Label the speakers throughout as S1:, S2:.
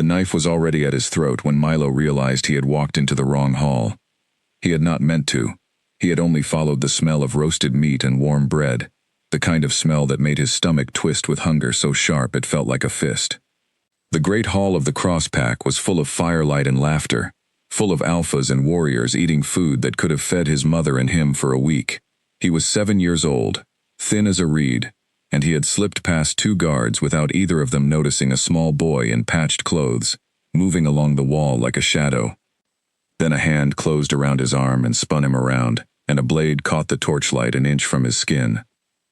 S1: The knife was already at his throat when Milo realized he had walked into the wrong hall. He had not meant to. He had only followed the smell of roasted meat and warm bread, the kind of smell that made his stomach twist with hunger so sharp it felt like a fist. The great hall of the Crosspack was full of firelight and laughter, full of alphas and warriors eating food that could have fed his mother and him for a week. He was 7 years old, thin as a reed, and he had slipped past 2 guards without either of them noticing a small boy in patched clothes, moving along the wall like a shadow. Then a hand closed around his arm and spun him around, and a blade caught the torchlight an inch from his skin.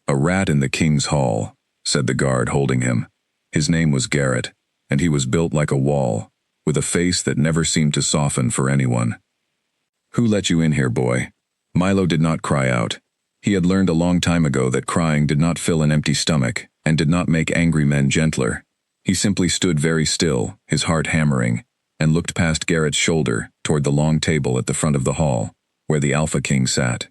S1: "A rat in the king's hall," said the guard holding him. His name was Garrett, and he was built like a wall, with a face that never seemed to soften for anyone. "Who let you in here, boy?" Milo did not cry out. He had learned a long time ago that crying did not fill an empty stomach, and did not make angry men gentler. He simply stood very still, his heart hammering, and looked past Garrett's shoulder toward the long table at the front of the hall, where the Alpha King sat.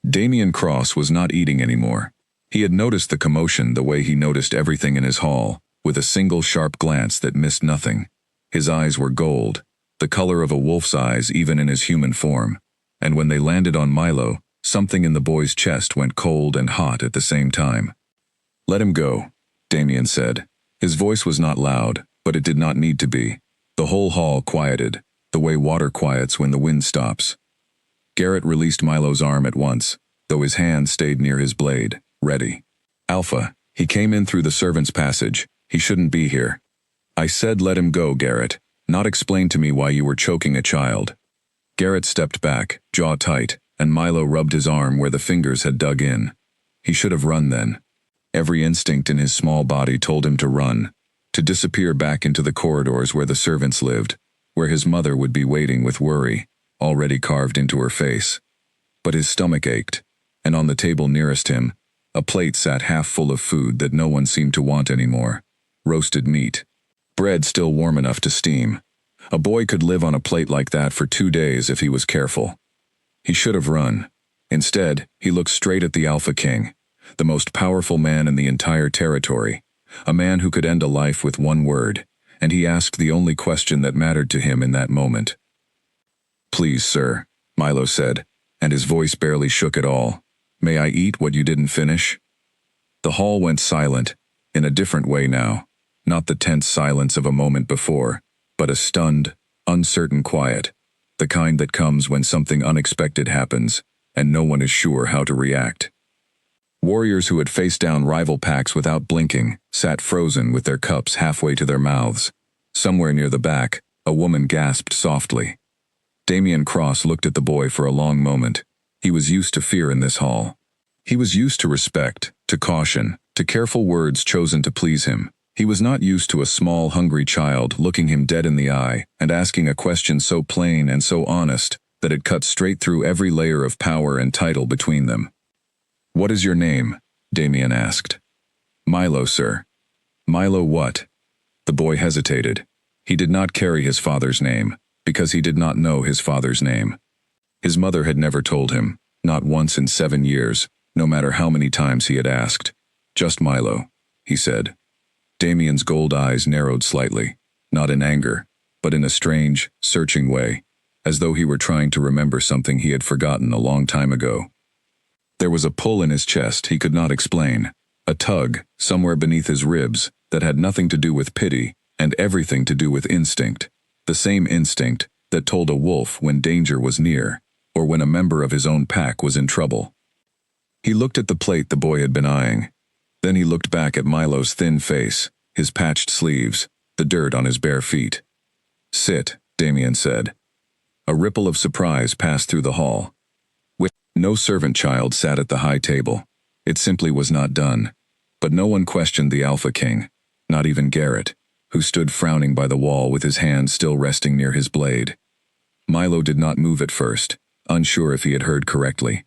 S1: Damian Cross was not eating anymore. He had noticed the commotion the way he noticed everything in his hall, with a single sharp glance that missed nothing. His eyes were gold, the color of a wolf's eyes even in his human form, and when they landed on Milo, something in the boy's chest went cold and hot at the same time. "Let him go," Damian said. His voice was not loud, but it did not need to be. The whole hall quieted, the way water quiets when the wind stops. Garrett released Milo's arm at once, though his hand stayed near his blade, ready. "Alpha, he came in through the servants' passage. He shouldn't be here." "I said let him go, Garrett, not explain to me why you were choking a child." Garrett stepped back, jaw tight, and Milo rubbed his arm where the fingers had dug in. He should have run then. Every instinct in his small body told him to run, to disappear back into the corridors where the servants lived, where his mother would be waiting with worry, already carved into her face. But his stomach ached, and on the table nearest him, a plate sat half full of food that no one seemed to want anymore. Roasted meat. Bread still warm enough to steam. A boy could live on a plate like that for 2 days if he was careful. He should have run. Instead, he looked straight at the Alpha King, the most powerful man in the entire territory, a man who could end a life with one word, and he asked the only question that mattered to him in that moment. "Please, sir," Milo said, and his voice barely shook at all. "May I eat what you didn't finish?" The hall went silent, in a different way now, not the tense silence of a moment before, but a stunned, uncertain quiet, the kind that comes when something unexpected happens, and no one is sure how to react. Warriors who had faced down rival packs without blinking sat frozen with their cups halfway to their mouths. Somewhere near the back, a woman gasped softly. Damian Cross looked at the boy for a long moment. He was used to fear in this hall. He was used to respect, to caution, to careful words chosen to please him. He was not used to a small, hungry child looking him dead in the eye and asking a question so plain and so honest that it cut straight through every layer of power and title between them. "What is your name?" Damian asked. "Milo, sir." "Milo what?" The boy hesitated. He did not carry his father's name, because he did not know his father's name. His mother had never told him, not once in 7 years, no matter how many times he had asked. "Just Milo," he said. Damian's gold eyes narrowed slightly, not in anger, but in a strange, searching way, as though he were trying to remember something he had forgotten a long time ago. There was a pull in his chest he could not explain, a tug somewhere beneath his ribs that had nothing to do with pity and everything to do with instinct, the same instinct that told a wolf when danger was near, or when a member of his own pack was in trouble. He looked at the plate the boy had been eyeing. Then he looked back at Milo's thin face, his patched sleeves, the dirt on his bare feet. "Sit," Damian said. A ripple of surprise passed through the hall. No servant child sat at the high table. It simply was not done. But no one questioned the Alpha King, not even Garrett, who stood frowning by the wall with his hand still resting near his blade. Milo did not move at first, unsure if he had heard correctly.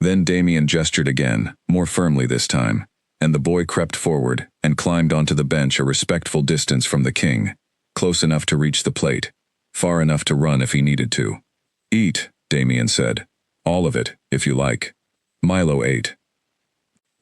S1: Then Damian gestured again, more firmly this time, and the boy crept forward and climbed onto the bench a respectful distance from the king, close enough to reach the plate, far enough to run if he needed to. "Eat," Damian said. "All of it, if you like." Milo ate.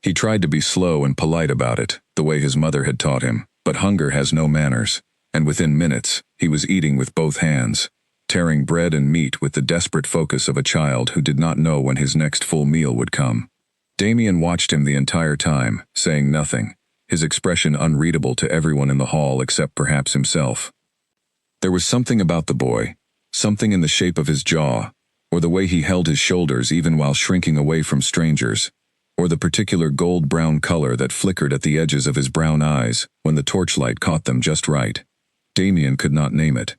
S1: He tried to be slow and polite about it, the way his mother had taught him, but hunger has no manners, and within minutes, he was eating with both hands, tearing bread and meat with the desperate focus of a child who did not know when his next full meal would come. Damien watched him the entire time, saying nothing, his expression unreadable to everyone in the hall except perhaps himself. There was something about the boy, something in the shape of his jaw, or the way he held his shoulders even while shrinking away from strangers, or the particular gold-brown color that flickered at the edges of his brown eyes when the torchlight caught them just right. Damien could not name it.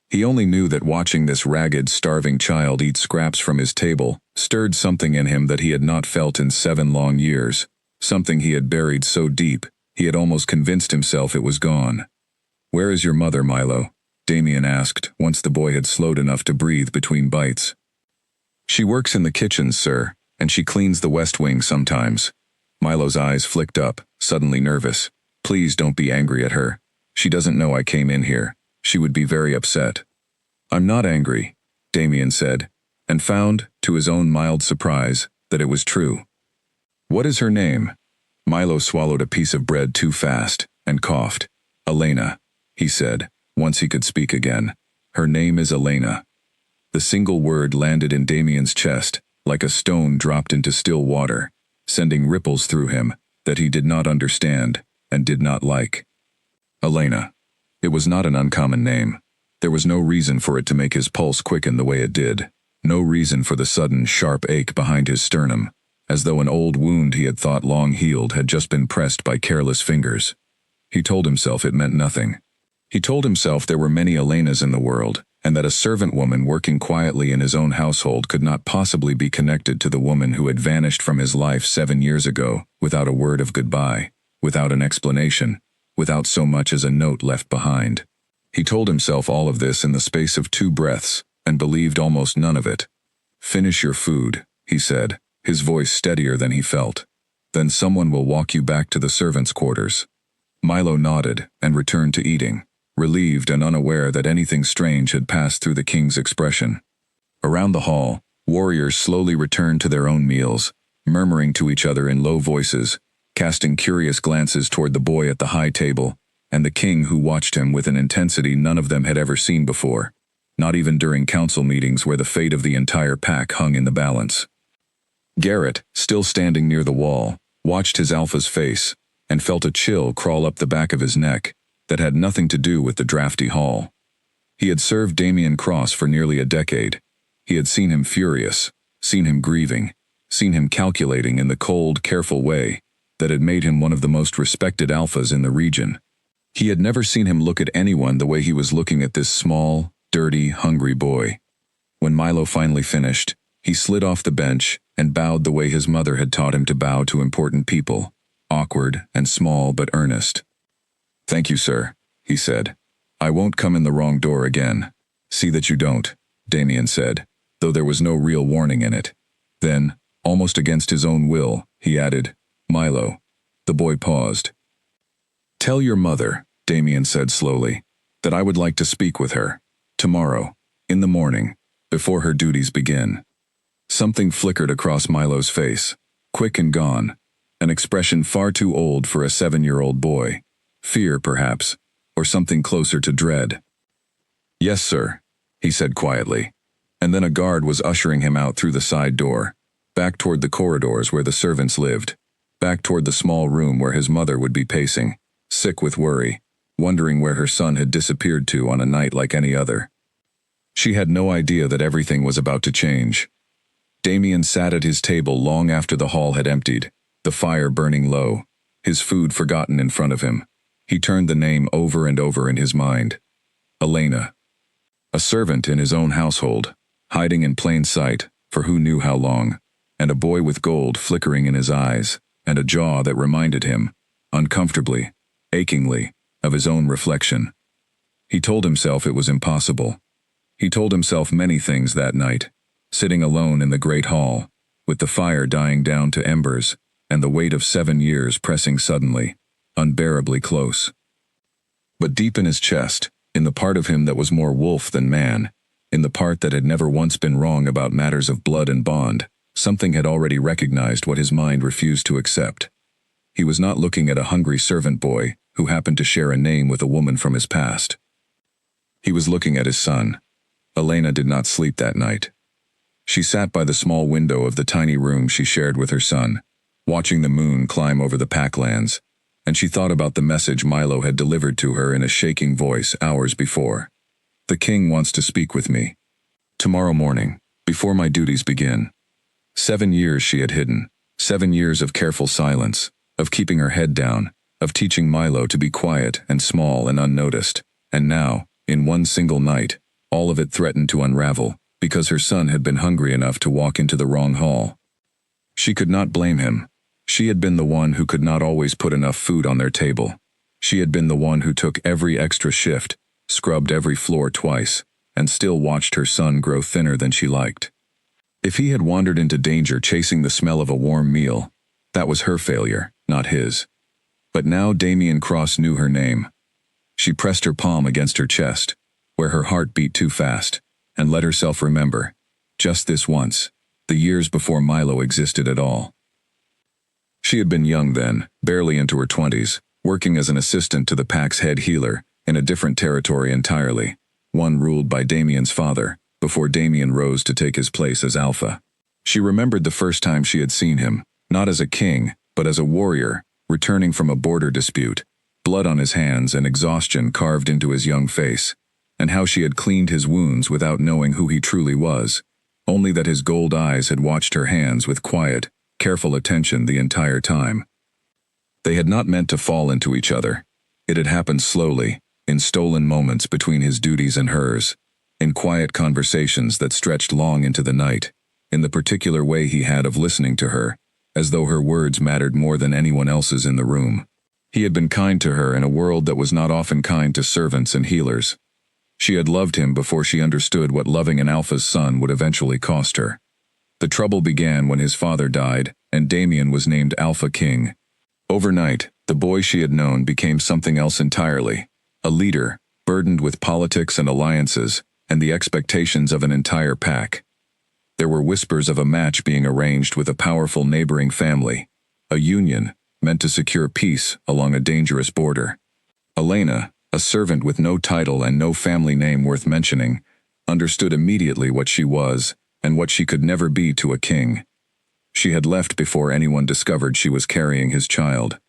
S1: He only knew that watching this ragged, starving child eat scraps from his table stirred something in him that he had not felt in 7 long years, something he had buried so deep, he had almost convinced himself it was gone. "Where is your mother, Milo?" Damien asked, once the boy had slowed enough to breathe between bites. "She works in the kitchen, sir, and she cleans the West Wing sometimes." Milo's eyes flicked up, suddenly nervous. "Please don't be angry at her. She doesn't know I came in here. She would be very upset." "I'm not angry," Damien said, and found, to his own mild surprise, that it was true. "What is her name?" Milo swallowed a piece of bread too fast, and coughed. "Elena," he said, once he could speak again. "Her name is Elena." The single word landed in Damien's chest, like a stone dropped into still water, sending ripples through him that he did not understand and did not like. Elena. It was not an uncommon name. There was no reason for it to make his pulse quicken the way it did, no reason for the sudden, sharp ache behind his sternum, as though an old wound he had thought long healed had just been pressed by careless fingers. He told himself it meant nothing. He told himself there were many Elenas in the world, and that a servant woman working quietly in his own household could not possibly be connected to the woman who had vanished from his life 7 years ago, without a word of goodbye, without an explanation, without so much as a note left behind. He told himself all of this in the space of 2 breaths, and believed almost none of it. "Finish your food," he said, his voice steadier than he felt. "Then someone will walk you back to the servants' quarters." Milo nodded and returned to eating, relieved and unaware that anything strange had passed through the king's expression. Around the hall, warriors slowly returned to their own meals, murmuring to each other in low voices, casting curious glances toward the boy at the high table, and the king who watched him with an intensity none of them had ever seen before, not even during council meetings where the fate of the entire pack hung in the balance. Garrett, still standing near the wall, watched his alpha's face, and felt a chill crawl up the back of his neck that had nothing to do with the drafty hall. He had served Damien Cross for nearly a decade. He had seen him furious, seen him grieving, seen him calculating in the cold, careful way that had made him one of the most respected alphas in the region. He had never seen him look at anyone the way he was looking at this small, dirty, hungry boy. When Milo finally finished, he slid off the bench and bowed the way his mother had taught him to bow to important people, awkward and small but earnest. "Thank you, sir," he said. "I won't come in the wrong door again." "See that you don't," Damien said, though there was no real warning in it. Then, almost against his own will, he added, "Milo." The boy paused. "Tell your mother," Damien said slowly, "that I would like to speak with her. Tomorrow, in the morning, before her duties begin." Something flickered across Milo's face, quick and gone, an expression far too old for a 7-year-old boy. Fear, perhaps, or something closer to dread. "Yes, sir," he said quietly, and then a guard was ushering him out through the side door, back toward the corridors where the servants lived, back toward the small room where his mother would be pacing, sick with worry, wondering where her son had disappeared to on a night like any other. She had no idea that everything was about to change. Damien sat at his table long after the hall had emptied, the fire burning low, his food forgotten in front of him. He turned the name over and over in his mind. Elena. A servant in his own household, hiding in plain sight, for who knew how long, and a boy with gold flickering in his eyes, and a jaw that reminded him, uncomfortably, achingly, of his own reflection. He told himself it was impossible. He told himself many things that night, sitting alone in the great hall, with the fire dying down to embers, and the weight of 7 years pressing suddenly, unbearably close. But deep in his chest, in the part of him that was more wolf than man, in the part that had never once been wrong about matters of blood and bond, something had already recognized what his mind refused to accept. He was not looking at a hungry servant boy who happened to share a name with a woman from his past. He was looking at his son. Elena did not sleep that night. She sat by the small window of the tiny room she shared with her son, watching the moon climb over the packlands, and she thought about the message Milo had delivered to her in a shaking voice hours before. "The king wants to speak with me. Tomorrow morning, before my duties begin." 7 years she had hidden, 7 years of careful silence, of keeping her head down, of teaching Milo to be quiet and small and unnoticed, and now, in one single night, all of it threatened to unravel, because her son had been hungry enough to walk into the wrong hall. She could not blame him. She had been the one who could not always put enough food on their table. She had been the one who took every extra shift, scrubbed every floor twice, and still watched her son grow thinner than she liked. If he had wandered into danger chasing the smell of a warm meal, that was her failure, not his. But now Damien Cross knew her name. She pressed her palm against her chest, where her heart beat too fast, and let herself remember, just this once, the years before Milo existed at all. She had been young then, barely into her 20s, working as an assistant to the pack's head healer, in a different territory entirely, one ruled by Damien's father, before Damien rose to take his place as Alpha. She remembered the first time she had seen him, not as a king, but as a warrior, returning from a border dispute, blood on his hands and exhaustion carved into his young face, and how she had cleaned his wounds without knowing who he truly was, only that his gold eyes had watched her hands with quiet, careful attention the entire time. They had not meant to fall into each other. It had happened slowly, in stolen moments between his duties and hers, in quiet conversations that stretched long into the night, in the particular way he had of listening to her, as though her words mattered more than anyone else's in the room. He had been kind to her in a world that was not often kind to servants and healers. She had loved him before she understood what loving an Alpha's son would eventually cost her. The trouble began when his father died, and Damien was named Alpha King. Overnight, the boy she had known became something else entirely, a leader, burdened with politics and alliances, and the expectations of an entire pack. There were whispers of a match being arranged with a powerful neighboring family, a union meant to secure peace along a dangerous border. Elena, a servant with no title and no family name worth mentioning, understood immediately what she was and what she could never be to a king. She had left before anyone discovered she was carrying his child.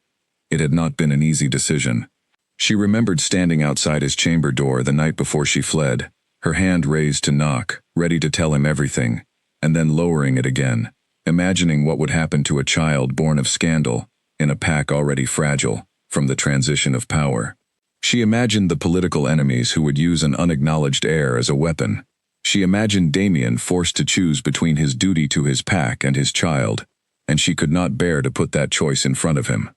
S1: It had not been an easy decision. She remembered standing outside his chamber door the night before she fled, her hand raised to knock, ready to tell him everything, and then lowering it again, imagining what would happen to a child born of scandal, in a pack already fragile, from the transition of power. She imagined the political enemies who would use an unacknowledged heir as a weapon. She imagined Damien forced to choose between his duty to his pack and his child, and she could not bear to put that choice in front of him.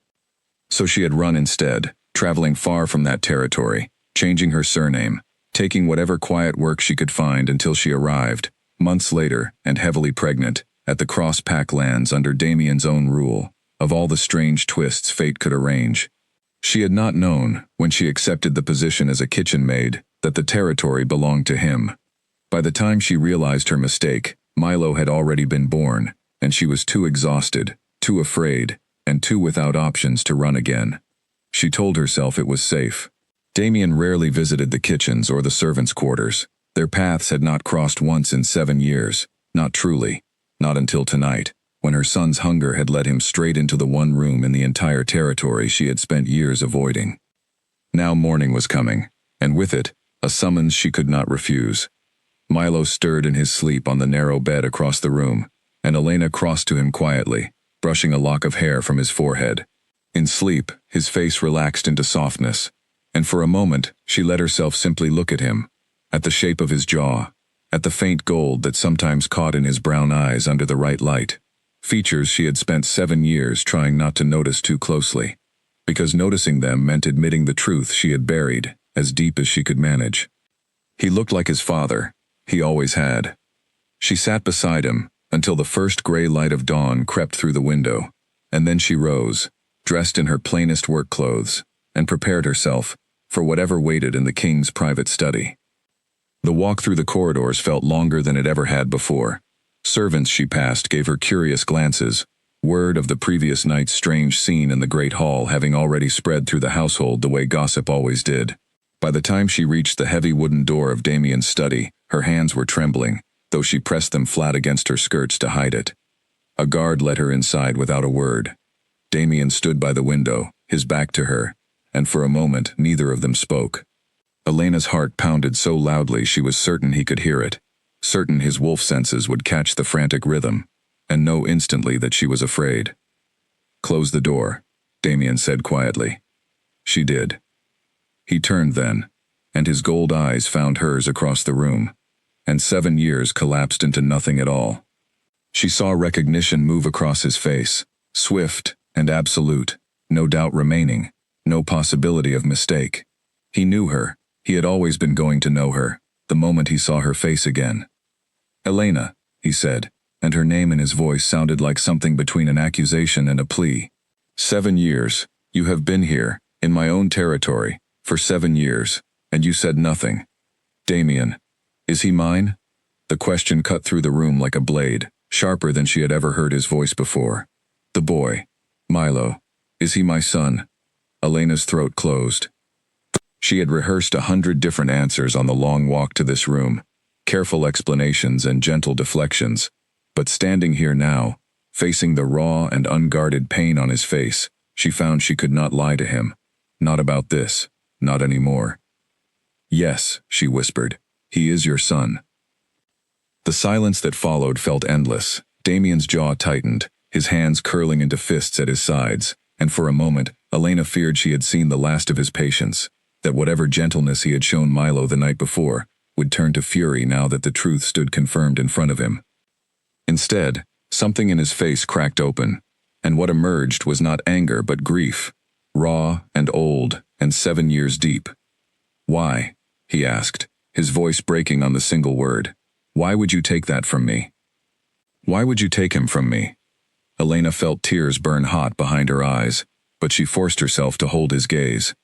S1: So she had run instead, traveling far from that territory, changing her surname, taking whatever quiet work she could find until she arrived, months later and heavily pregnant, at the cross-pack lands under Damien's own rule, of all the strange twists fate could arrange. She had not known, when she accepted the position as a kitchen maid, that the territory belonged to him. By the time she realized her mistake, Milo had already been born, and she was too exhausted, too afraid, and too without options to run again. She told herself it was safe. Damien rarely visited the kitchens or the servants' quarters. Their paths had not crossed once in 7 years, not truly, not until tonight, when her son's hunger had led him straight into the one room in the entire territory she had spent years avoiding. Now morning was coming, and with it, a summons she could not refuse. Milo stirred in his sleep on the narrow bed across the room, and Elena crossed to him quietly, brushing a lock of hair from his forehead. In sleep, his face relaxed into softness, and for a moment she let herself simply look at him, at the shape of his jaw, at the faint gold that sometimes caught in his brown eyes under the right light, features she had spent 7 years trying not to notice too closely, because noticing them meant admitting the truth she had buried as deep as she could manage. He looked like his father. He always had. She sat beside him until the first gray light of dawn crept through the window, and then she rose, dressed in her plainest work clothes, and prepared herself for whatever waited in the king's private study. The walk through the corridors felt longer than it ever had before. Servants she passed gave her curious glances, word of the previous night's strange scene in the great hall having already spread through the household the way gossip always did. By the time she reached the heavy wooden door of Damien's study, her hands were trembling, though she pressed them flat against her skirts to hide it. A guard led her inside without a word. Damien stood by the window, his back to her, and for a moment neither of them spoke. Elena's heart pounded so loudly she was certain he could hear it, certain his wolf senses would catch the frantic rhythm, and know instantly that she was afraid. "Close the door," Damien said quietly. She did. He turned then, and his gold eyes found hers across the room, and 7 years collapsed into nothing at all. She saw recognition move across his face, swift and absolute, no doubt remaining, no possibility of mistake. He knew her, he had always been going to know her, the moment he saw her face again. "Elena," he said, and her name in his voice sounded like something between an accusation and a plea. 7 years, you have been here, in my own territory, for 7 years, and you said nothing. Damien, is he mine? The question cut through the room like a blade, sharper than she had ever heard his voice before. The boy, Milo, is he my son? Elena's throat closed. She had rehearsed 100 different answers on the long walk to this room, careful explanations and gentle deflections, but standing here now, facing the raw and unguarded pain on his face, she found she could not lie to him. Not about this, not anymore. "Yes," she whispered, "he is your son." The silence that followed felt endless. Damien's jaw tightened, his hands curling into fists at his sides, and for a moment, Elena feared she had seen the last of his patience, that whatever gentleness he had shown Milo the night before would turn to fury now that the truth stood confirmed in front of him. Instead, something in his face cracked open, and what emerged was not anger but grief, raw and old and 7 years deep. "Why?" he asked, his voice breaking on the single word. "Why would you take that from me? Why would you take him from me?" Elena felt tears burn hot behind her eyes, but she forced herself to hold his gaze.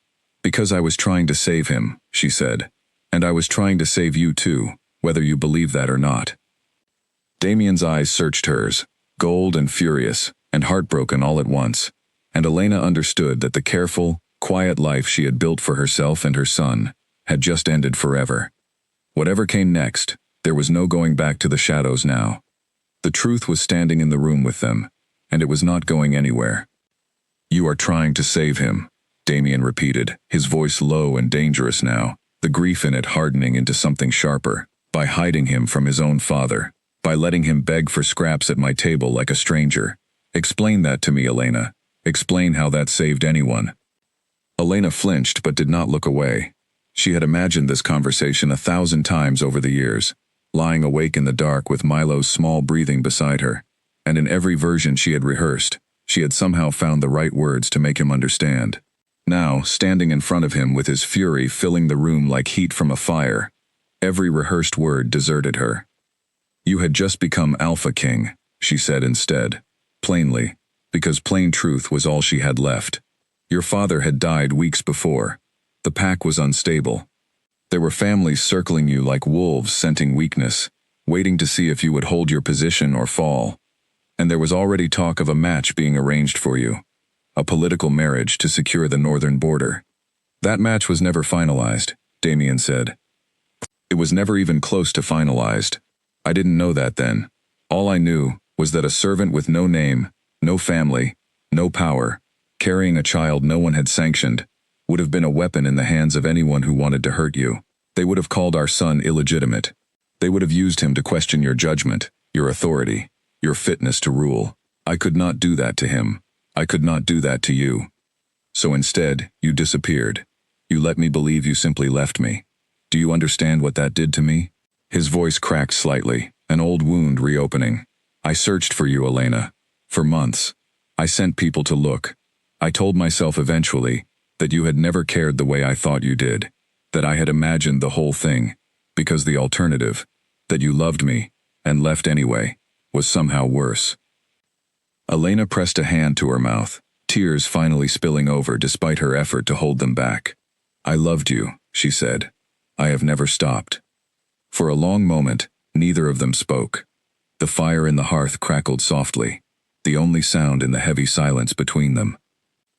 S1: "Because I was trying to save him," she said, "and I was trying to save you too, whether you believe that or not." Damien's eyes searched hers, gold and furious, and heartbroken all at once, and Elena understood that the careful, quiet life she had built for herself and her son had just ended forever. Whatever came next, there was no going back to the shadows now. The truth was standing in the room with them, and it was not going anywhere. "You are trying to save him," Damien repeated, his voice low and dangerous now, the grief in it hardening into something sharper, "by hiding him from his own father, by letting him beg for scraps at my table like a stranger. Explain that to me, Elena. Explain how that saved anyone." Elena flinched but did not look away. She had imagined this conversation 1,000 times over the years, lying awake in the dark with Milo's small breathing beside her, and in every version she had rehearsed, she had somehow found the right words to make him understand. Now, standing in front of him with his fury filling the room like heat from a fire, every rehearsed word deserted her. "You had just become Alpha King," she said instead, plainly, because plain truth was all she had left. "Your father had died weeks before. The pack was unstable. There were families circling you like wolves scenting weakness, waiting to see if you would hold your position or fall. And there was already talk of a match being arranged for you, a political marriage to secure the northern border. That match was never finalized," Damien said. "It was never even close to finalized. I didn't know that then. All I knew was that a servant with no name, no family, no power, carrying a child no one had sanctioned, would have been a weapon in the hands of anyone who wanted to hurt you. They would have called our son illegitimate. They would have used him to question your judgment, your authority, your fitness to rule. I could not do that to him. I could not do that to you. So instead, you disappeared. You let me believe you simply left me. Do you understand what that did to me?" His voice cracked slightly, an old wound reopening. "I searched for you, Elena. For months. I sent people to look. I told myself eventually that you had never cared the way I thought you did, that I had imagined the whole thing, because the alternative, that you loved me, and left anyway, was somehow worse." Elena pressed a hand to her mouth, tears finally spilling over despite her effort to hold them back. "I loved you," she said. "I have never stopped." For a long moment, neither of them spoke. The fire in the hearth crackled softly, the only sound in the heavy silence between them.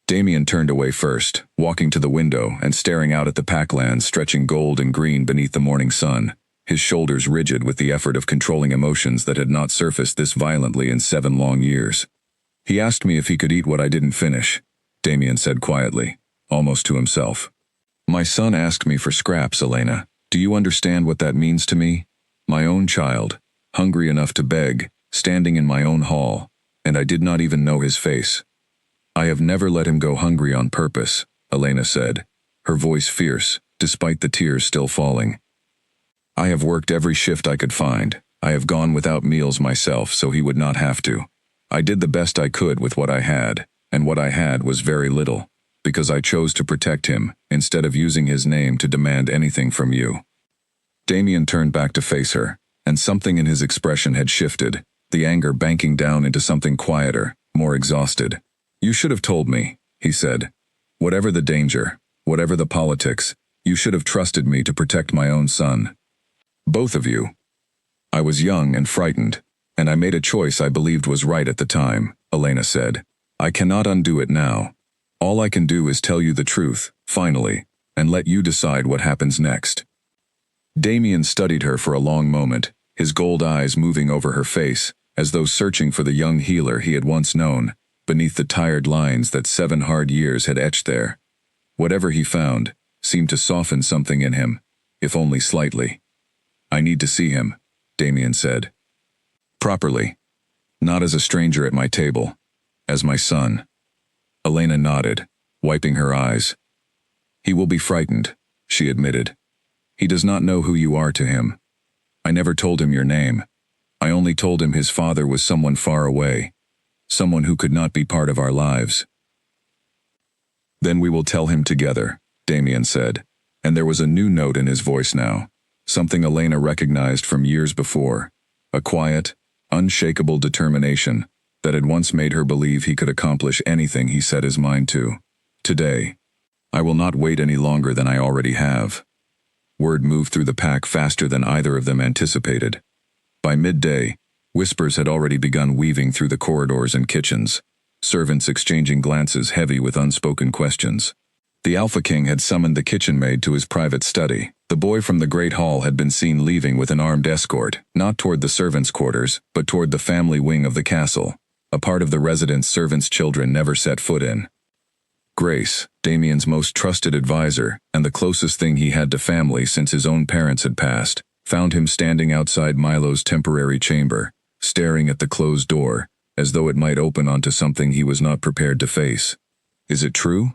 S1: Damien turned away first, walking to the window and staring out at the packlands stretching gold and green beneath the morning sun, his shoulders rigid with the effort of controlling emotions that had not surfaced this violently in 7 long years. He asked me if he could eat what I didn't finish, Damien said quietly, almost to himself. My son asked me for scraps, Elena. Do you understand what that means to me? My own child, hungry enough to beg, standing in my own hall, and I did not even know his face. I have never let him go hungry on purpose, Elena said, her voice fierce, despite the tears still falling. I have worked every shift I could find. I have gone without meals myself so he would not have to. I did the best I could with what I had, and what I had was very little, because I chose to protect him instead of using his name to demand anything from you. Damien turned back to face her, and something in his expression had shifted, the anger banking down into something quieter, more exhausted. You should have told me, he said. Whatever the danger, whatever the politics, you should have trusted me to protect my own son. Both of you. I was young and frightened, and I made a choice I believed was right at the time, Elena said. I cannot undo it now. All I can do is tell you the truth, finally, and let you decide what happens next. Damien studied her for a long moment, his gold eyes moving over her face, as though searching for the young healer he had once known, beneath the tired lines that 7 hard years had etched there. Whatever he found seemed to soften something in him, if only slightly. I need to see him, Damien said. Properly. Not as a stranger at my table. As my son. Elena nodded, wiping her eyes. He will be frightened, she admitted. He does not know who you are to him. I never told him your name. I only told him his father was someone far away, someone who could not be part of our lives. Then we will tell him together, Damien said, and there was a new note in his voice now, something Elena recognized from years before, a quiet, unshakable determination that had once made her believe he could accomplish anything he set his mind to. Today, I will not wait any longer than I already have. Word moved through the pack faster than either of them anticipated. By midday, whispers had already begun weaving through the corridors and kitchens, servants exchanging glances heavy with unspoken questions. The Alpha King had summoned the kitchen maid to his private study. The boy from the Great Hall had been seen leaving with an armed escort, not toward the servants' quarters, but toward the family wing of the castle, a part of the residence servants' children never set foot in. Grace, Damien's most trusted advisor, and the closest thing he had to family since his own parents had passed, found him standing outside Milo's temporary chamber, staring at the closed door, as though it might open onto something he was not prepared to face. Is it true?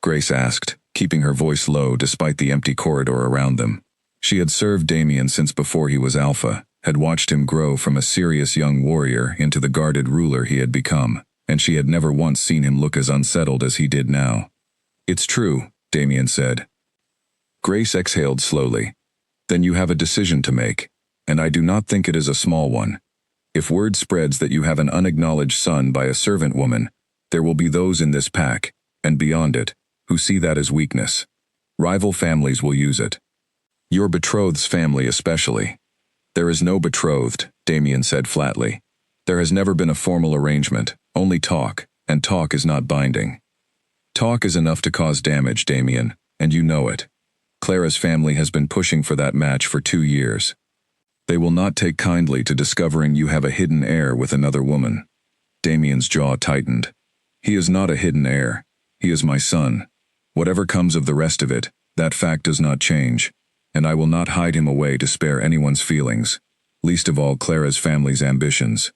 S1: Grace asked, keeping her voice low despite the empty corridor around them. She had served Damien since before he was Alpha, had watched him grow from a serious young warrior into the guarded ruler he had become, and she had never once seen him look as unsettled as he did now. It's true, Damien said. Grace exhaled slowly. Then you have a decision to make, and I do not think it is a small one. If word spreads that you have an unacknowledged son by a servant woman, there will be those in this pack, and beyond it, who see that as weakness. Rival families will use it. Your betrothed's family especially. There is no betrothed, Damien said flatly. There has never been a formal arrangement, only talk, and talk is not binding. Talk is enough to cause damage, Damien, and you know it. Clara's family has been pushing for that match for 2 years. They will not take kindly to discovering you have a hidden heir with another woman. Damien's jaw tightened. He is not a hidden heir. He is my son. Whatever comes of the rest of it, that fact does not change, and I will not hide him away to spare anyone's feelings, least of all Clara's family's ambitions.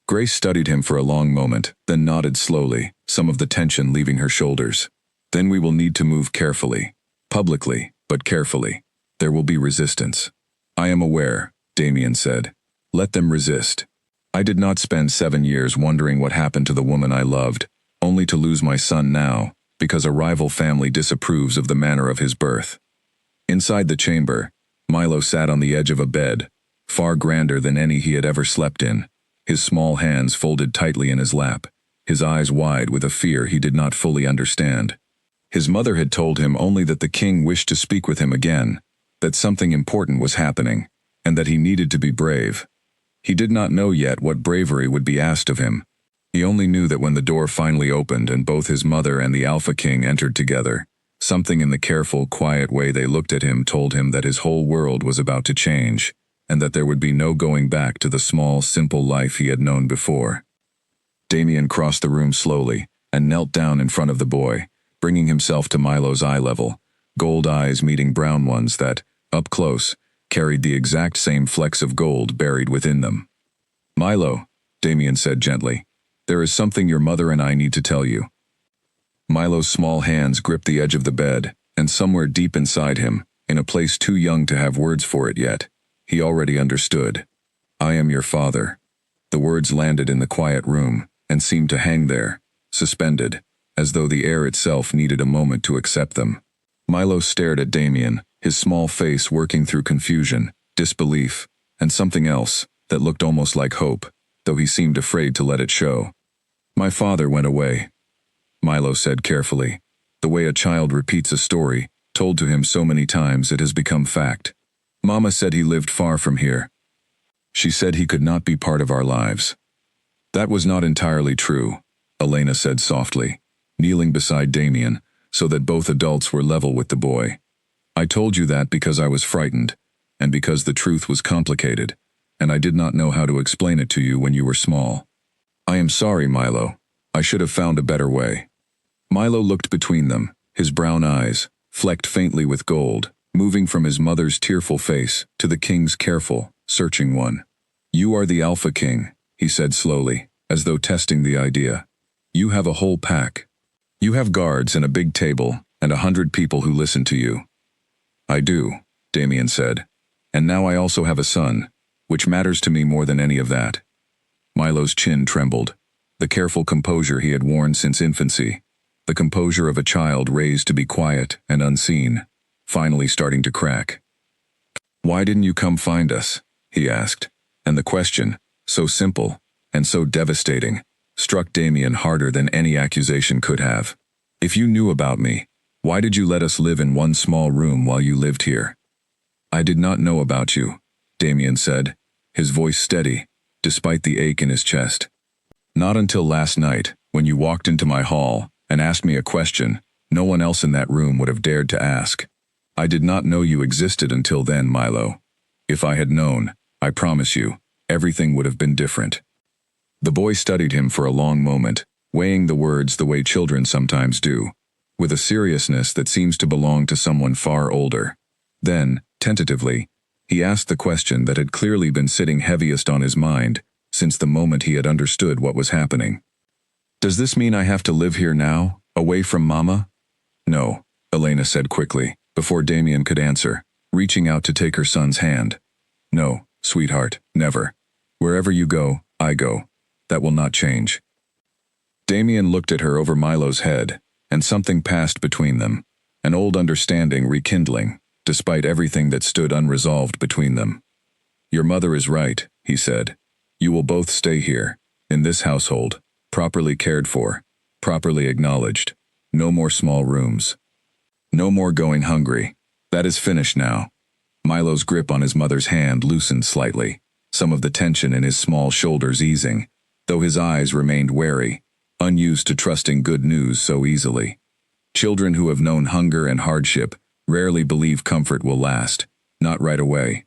S1: Grace studied him for a long moment, then nodded slowly, some of the tension leaving her shoulders. Then we will need to move carefully. Publicly, but carefully. There will be resistance. I am aware, Damien said. Let them resist. I did not spend 7 years wondering what happened to the woman I loved, only to lose my son now, because a rival family disapproves of the manner of his birth. Inside the chamber, Milo sat on the edge of a bed, far grander than any he had ever slept in, his small hands folded tightly in his lap, his eyes wide with a fear he did not fully understand. His mother had told him only that the king wished to speak with him again, that something important was happening, and that he needed to be brave. He did not know yet what bravery would be asked of him. He only knew that when the door finally opened and both his mother and the Alpha King entered together, something in the careful, quiet way they looked at him told him that his whole world was about to change, and that there would be no going back to the small, simple life he had known before. Damien crossed the room slowly and knelt down in front of the boy, bringing himself to Milo's eye level, gold eyes meeting brown ones that, up close, carried the exact same flecks of gold buried within them. "Milo," Damien said gently, "there is something your mother and I need to tell you." Milo's small hands gripped the edge of the bed, and somewhere deep inside him, in a place too young to have words for it yet, he already understood. "I am your father." The words landed in the quiet room, and seemed to hang there, suspended, as though the air itself needed a moment to accept them. Milo stared at Damien, his small face working through confusion, disbelief, and something else that looked almost like hope, though he seemed afraid to let it show. "My father went away," Milo said carefully, the way a child repeats a story, told to him so many times it has become fact. "Mama said he lived far from here. She said he could not be part of our lives." "That was not entirely true," Elena said softly, kneeling beside Damien, so that both adults were level with the boy. "I told you that because I was frightened, and because the truth was complicated, and I did not know how to explain it to you when you were small. I am sorry, Milo. I should have found a better way." Milo looked between them, his brown eyes, flecked faintly with gold, moving from his mother's tearful face to the king's careful, searching one. "You are the Alpha King," he said slowly, as though testing the idea. "You have a whole pack. You have guards and a big table, and 100 people who listen to you." "I do," Damien said. "And now I also have a son, which matters to me more than any of that." Milo's chin trembled, the careful composure he had worn since infancy, the composure of a child raised to be quiet and unseen, finally starting to crack. "Why didn't you come find us?" he asked, and the question, so simple and so devastating, struck Damien harder than any accusation could have. "If you knew about me, why did you let us live in one small room while you lived here?" "I did not know about you," Damien said, his voice steady, despite the ache in his chest. "Not until last night, when you walked into my hall and asked me a question no one else in that room would have dared to ask. I did not know you existed until then, Milo. If I had known, I promise you, everything would have been different." The boy studied him for a long moment, weighing the words the way children sometimes do, with a seriousness that seems to belong to someone far older. Then, tentatively, he asked the question that had clearly been sitting heaviest on his mind since the moment he had understood what was happening. "Does this mean I have to live here now, away from Mama?" "No," Elena said quickly, before Damien could answer, reaching out to take her son's hand. "No, sweetheart, never. Wherever you go, I go. That will not change." Damien looked at her over Milo's head, and something passed between them, an old understanding rekindling, despite everything that stood unresolved between them. "Your mother is right," he said. "You will both stay here, in this household, properly cared for, properly acknowledged. No more small rooms. No more going hungry. That is finished now." Milo's grip on his mother's hand loosened slightly, some of the tension in his small shoulders easing, though his eyes remained wary, unused to trusting good news so easily. Children who have known hunger and hardship rarely believe comfort will last, not right away.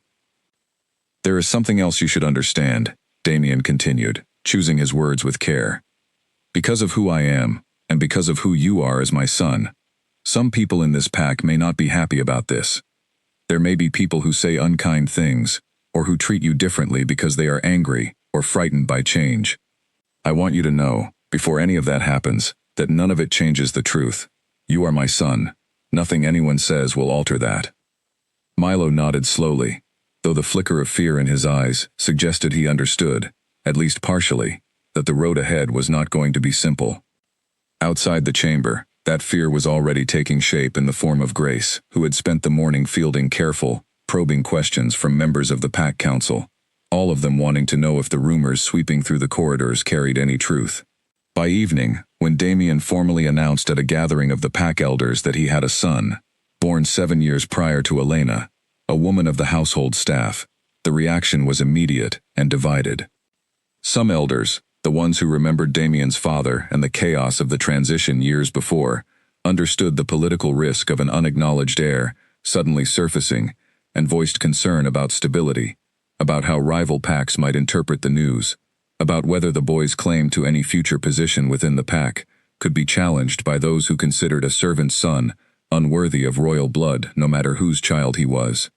S1: "There is something else you should understand," Damien continued, choosing his words with care. "Because of who I am, and because of who you are as my son, some people in this pack may not be happy about this. There may be people who say unkind things, or who treat you differently because they are angry or frightened by change. I want you to know, before any of that happens, that none of it changes the truth. You are my son. Nothing anyone says will alter that." Milo nodded slowly, though the flicker of fear in his eyes suggested he understood, at least partially, that the road ahead was not going to be simple. Outside the chamber, that fear was already taking shape in the form of Grace, who had spent the morning fielding careful, probing questions from members of the Pack Council, all of them wanting to know if the rumors sweeping through the corridors carried any truth. By evening, when Damien formally announced at a gathering of the Pack Elders that he had a son, born 7 years prior to Elena, a woman of the household staff, the reaction was immediate and divided. Some elders, The ones who remembered Damien's father and the chaos of the transition years before, understood the political risk of an unacknowledged heir suddenly surfacing, and voiced concern about stability, about how rival packs might interpret the news, about whether the boy's claim to any future position within the pack could be challenged by those who considered a servant's son unworthy of royal blood no matter whose child he was.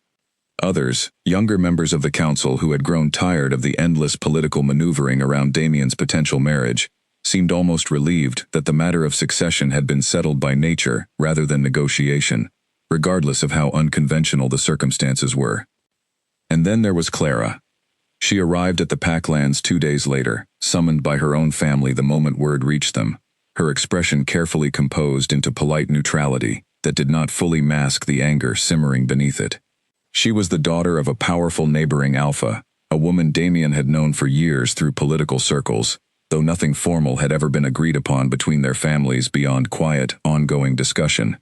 S1: Others, younger members of the council who had grown tired of the endless political maneuvering around Damien's potential marriage, seemed almost relieved that the matter of succession had been settled by nature rather than negotiation, regardless of how unconventional the circumstances were. And then there was Clara. She arrived at the Packlands 2 days later, summoned by her own family the moment word reached them, her expression carefully composed into polite neutrality that did not fully mask the anger simmering beneath it. She was the daughter of a powerful neighboring alpha, a woman Damien had known for years through political circles, though nothing formal had ever been agreed upon between their families beyond quiet, ongoing discussion.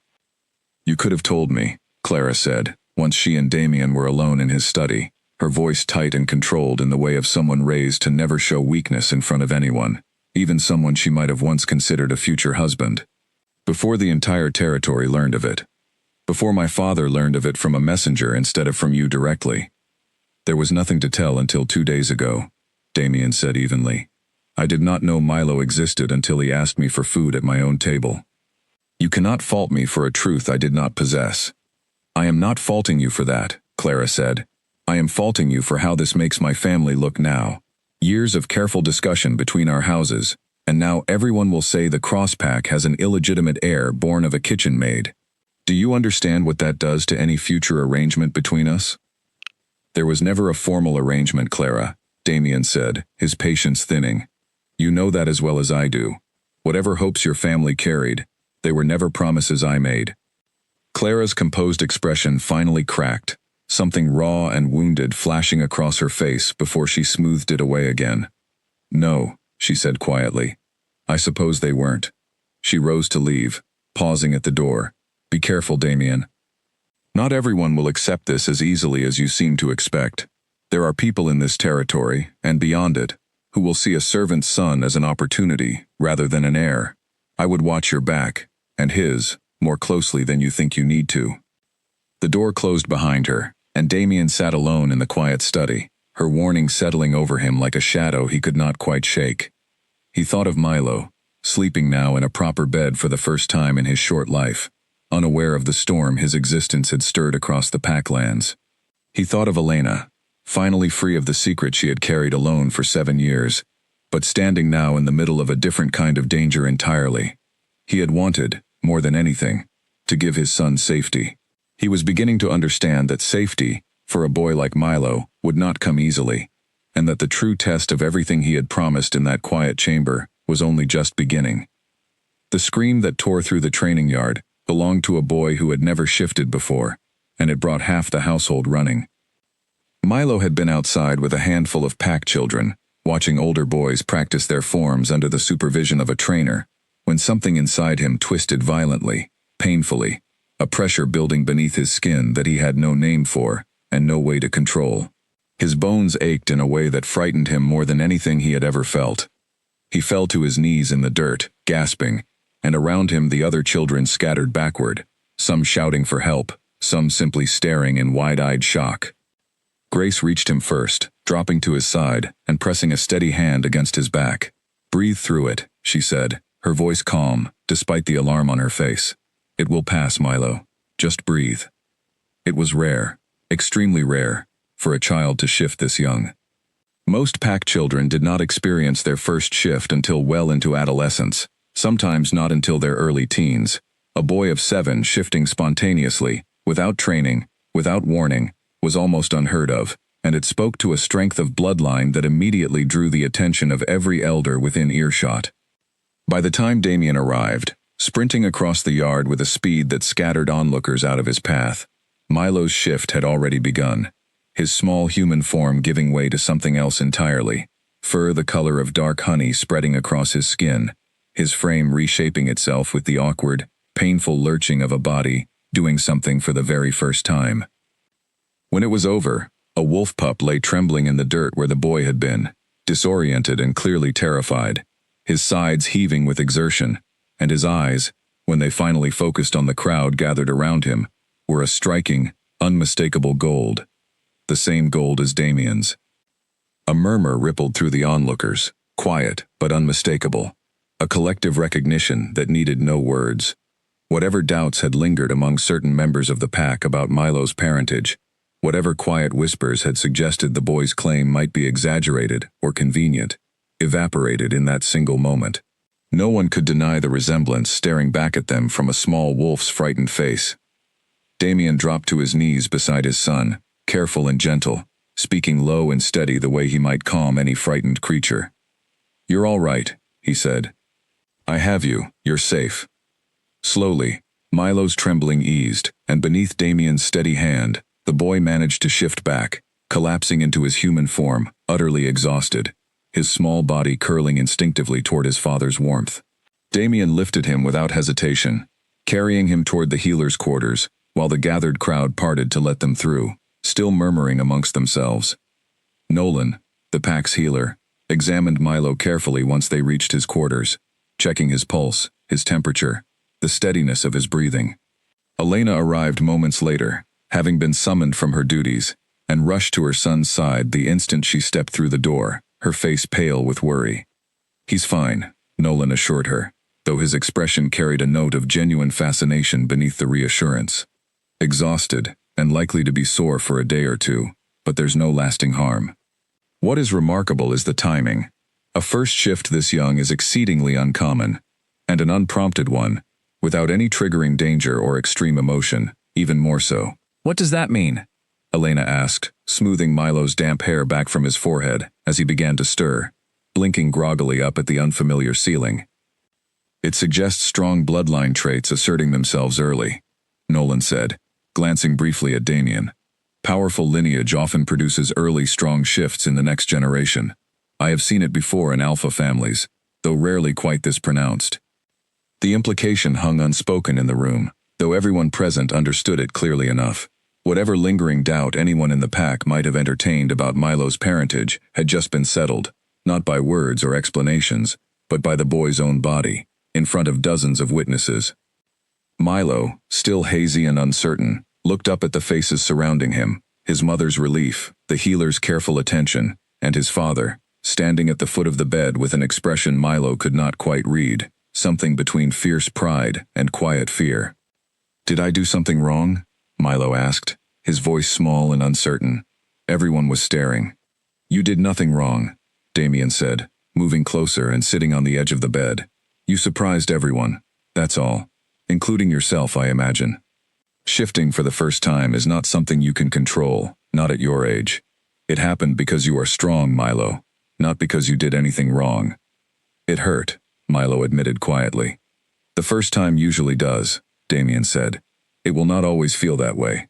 S1: "You could have told me," Clara said, once she and Damien were alone in his study, her voice tight and controlled in the way of someone raised to never show weakness in front of anyone, even someone she might have once considered a future husband. "Before the entire territory learned of it. Before my father learned of it from a messenger instead of from you directly. There was nothing to tell until 2 days ago," Damien said evenly. "I did not know Milo existed until he asked me for food at my own table. You cannot fault me for a truth I did not possess." "I am not faulting you for that," Clara said. "I am faulting you for how this makes my family look now. Years of careful discussion between our houses, and now everyone will say the Crosspack has an illegitimate heir born of a kitchen maid. Do you understand what that does to any future arrangement between us?" "There was never a formal arrangement, Clara," Damien said, his patience thinning. "You know that as well as I do. Whatever hopes your family carried, they were never promises I made." Clara's composed expression finally cracked, something raw and wounded flashing across her face before she smoothed it away again. "No," she said quietly. "I suppose they weren't." She rose to leave, pausing at the door. "Be careful, Damien. Not everyone will accept this as easily as you seem to expect. There are people in this territory, and beyond it, who will see a servant's son as an opportunity rather than an heir. I would watch your back, and his, more closely than you think you need to." The door closed behind her, and Damien sat alone in the quiet study, her warning settling over him like a shadow he could not quite shake. He thought of Milo, sleeping now in a proper bed for the first time in his short life, unaware of the storm his existence had stirred across the Packlands. He thought of Elena, finally free of the secret she had carried alone for 7 years, but standing now in the middle of a different kind of danger entirely. He had wanted, more than anything, to give his son safety. He was beginning to understand that safety, for a boy like Milo, would not come easily, and that the true test of everything he had promised in that quiet chamber was only just beginning. The scream that tore through the training yard belonged to a boy who had never shifted before, and it brought half the household running. Milo had been outside with a handful of pack children, watching older boys practice their forms under the supervision of a trainer, when something inside him twisted violently, painfully, a pressure building beneath his skin that he had no name for and no way to control. His bones ached in a way that frightened him more than anything he had ever felt. He fell to his knees in the dirt, gasping, and around him the other children scattered backward, some shouting for help, some simply staring in wide-eyed shock. Grace reached him first, dropping to his side and pressing a steady hand against his back. "Breathe through it," she said, her voice calm, despite the alarm on her face. "It will pass, Milo. Just breathe." It was rare, extremely rare, for a child to shift this young. Most pack children did not experience their first shift until well into adolescence, sometimes not until their early teens. A boy of 7 shifting spontaneously, without training, without warning, was almost unheard of, and it spoke to a strength of bloodline that immediately drew the attention of every elder within earshot. By the time Damien arrived, sprinting across the yard with a speed that scattered onlookers out of his path, Milo's shift had already begun, his small human form giving way to something else entirely, fur the color of dark honey spreading across his skin, his frame reshaping itself with the awkward, painful lurching of a body doing something for the very first time. When it was over, a wolf pup lay trembling in the dirt where the boy had been, disoriented and clearly terrified, his sides heaving with exertion, and his eyes, when they finally focused on the crowd gathered around him, were a striking, unmistakable gold. The same gold as Damien's. A murmur rippled through the onlookers, quiet but unmistakable, a collective recognition that needed no words. Whatever doubts had lingered among certain members of the pack about Milo's parentage, whatever quiet whispers had suggested the boy's claim might be exaggerated or convenient, evaporated in that single moment. No one could deny the resemblance staring back at them from a small wolf's frightened face. Damien dropped to his knees beside his son, careful and gentle, speaking low and steady the way he might calm any frightened creature. "You're all right," he said. "I have you, you're safe." Slowly, Milo's trembling eased, and beneath Damien's steady hand, the boy managed to shift back, collapsing into his human form, utterly exhausted, his small body curling instinctively toward his father's warmth. Damien lifted him without hesitation, carrying him toward the healer's quarters, while the gathered crowd parted to let them through, still murmuring amongst themselves. Nolan, the pack's healer, examined Milo carefully once they reached his quarters, checking his pulse, his temperature, the steadiness of his breathing. Elena arrived moments later, having been summoned from her duties, and rushed to her son's side the instant she stepped through the door, her face pale with worry. "He's fine," Nolan assured her, though his expression carried a note of genuine fascination beneath the reassurance. "Exhausted, and likely to be sore for a day or two, but there's no lasting harm." What is remarkable is the timing. A first shift this young is exceedingly uncommon, and an unprompted one, without any triggering danger or extreme emotion, even more so. "What does that mean?" Elena asked, smoothing Milo's damp hair back from his forehead as he began to stir, blinking groggily up at the unfamiliar ceiling. "It suggests strong bloodline traits asserting themselves early," Nolan said, glancing briefly at Damien. "Powerful lineage often produces early strong shifts in the next generation. I have seen it before in alpha families, though rarely quite this pronounced." The implication hung unspoken in the room, though everyone present understood it clearly enough. Whatever lingering doubt anyone in the pack might have entertained about Milo's parentage had just been settled, not by words or explanations, but by the boy's own body, in front of dozens of witnesses. Milo, still hazy and uncertain, looked up at the faces surrounding him, his mother's relief, the healer's careful attention, and his father, standing at the foot of the bed with an expression Milo could not quite read, something between fierce pride and quiet fear. "Did I do something wrong?" Milo asked, his voice small and uncertain. Everyone was staring. "You did nothing wrong," Damien said, moving closer and sitting on the edge of the bed. "You surprised everyone, that's all. Including yourself, I imagine. Shifting for the first time is not something you can control, not at your age. It happened because you are strong, Milo, not because you did anything wrong." "It hurt," Milo admitted quietly. "The first time usually does," Damien said. "It will not always feel that way.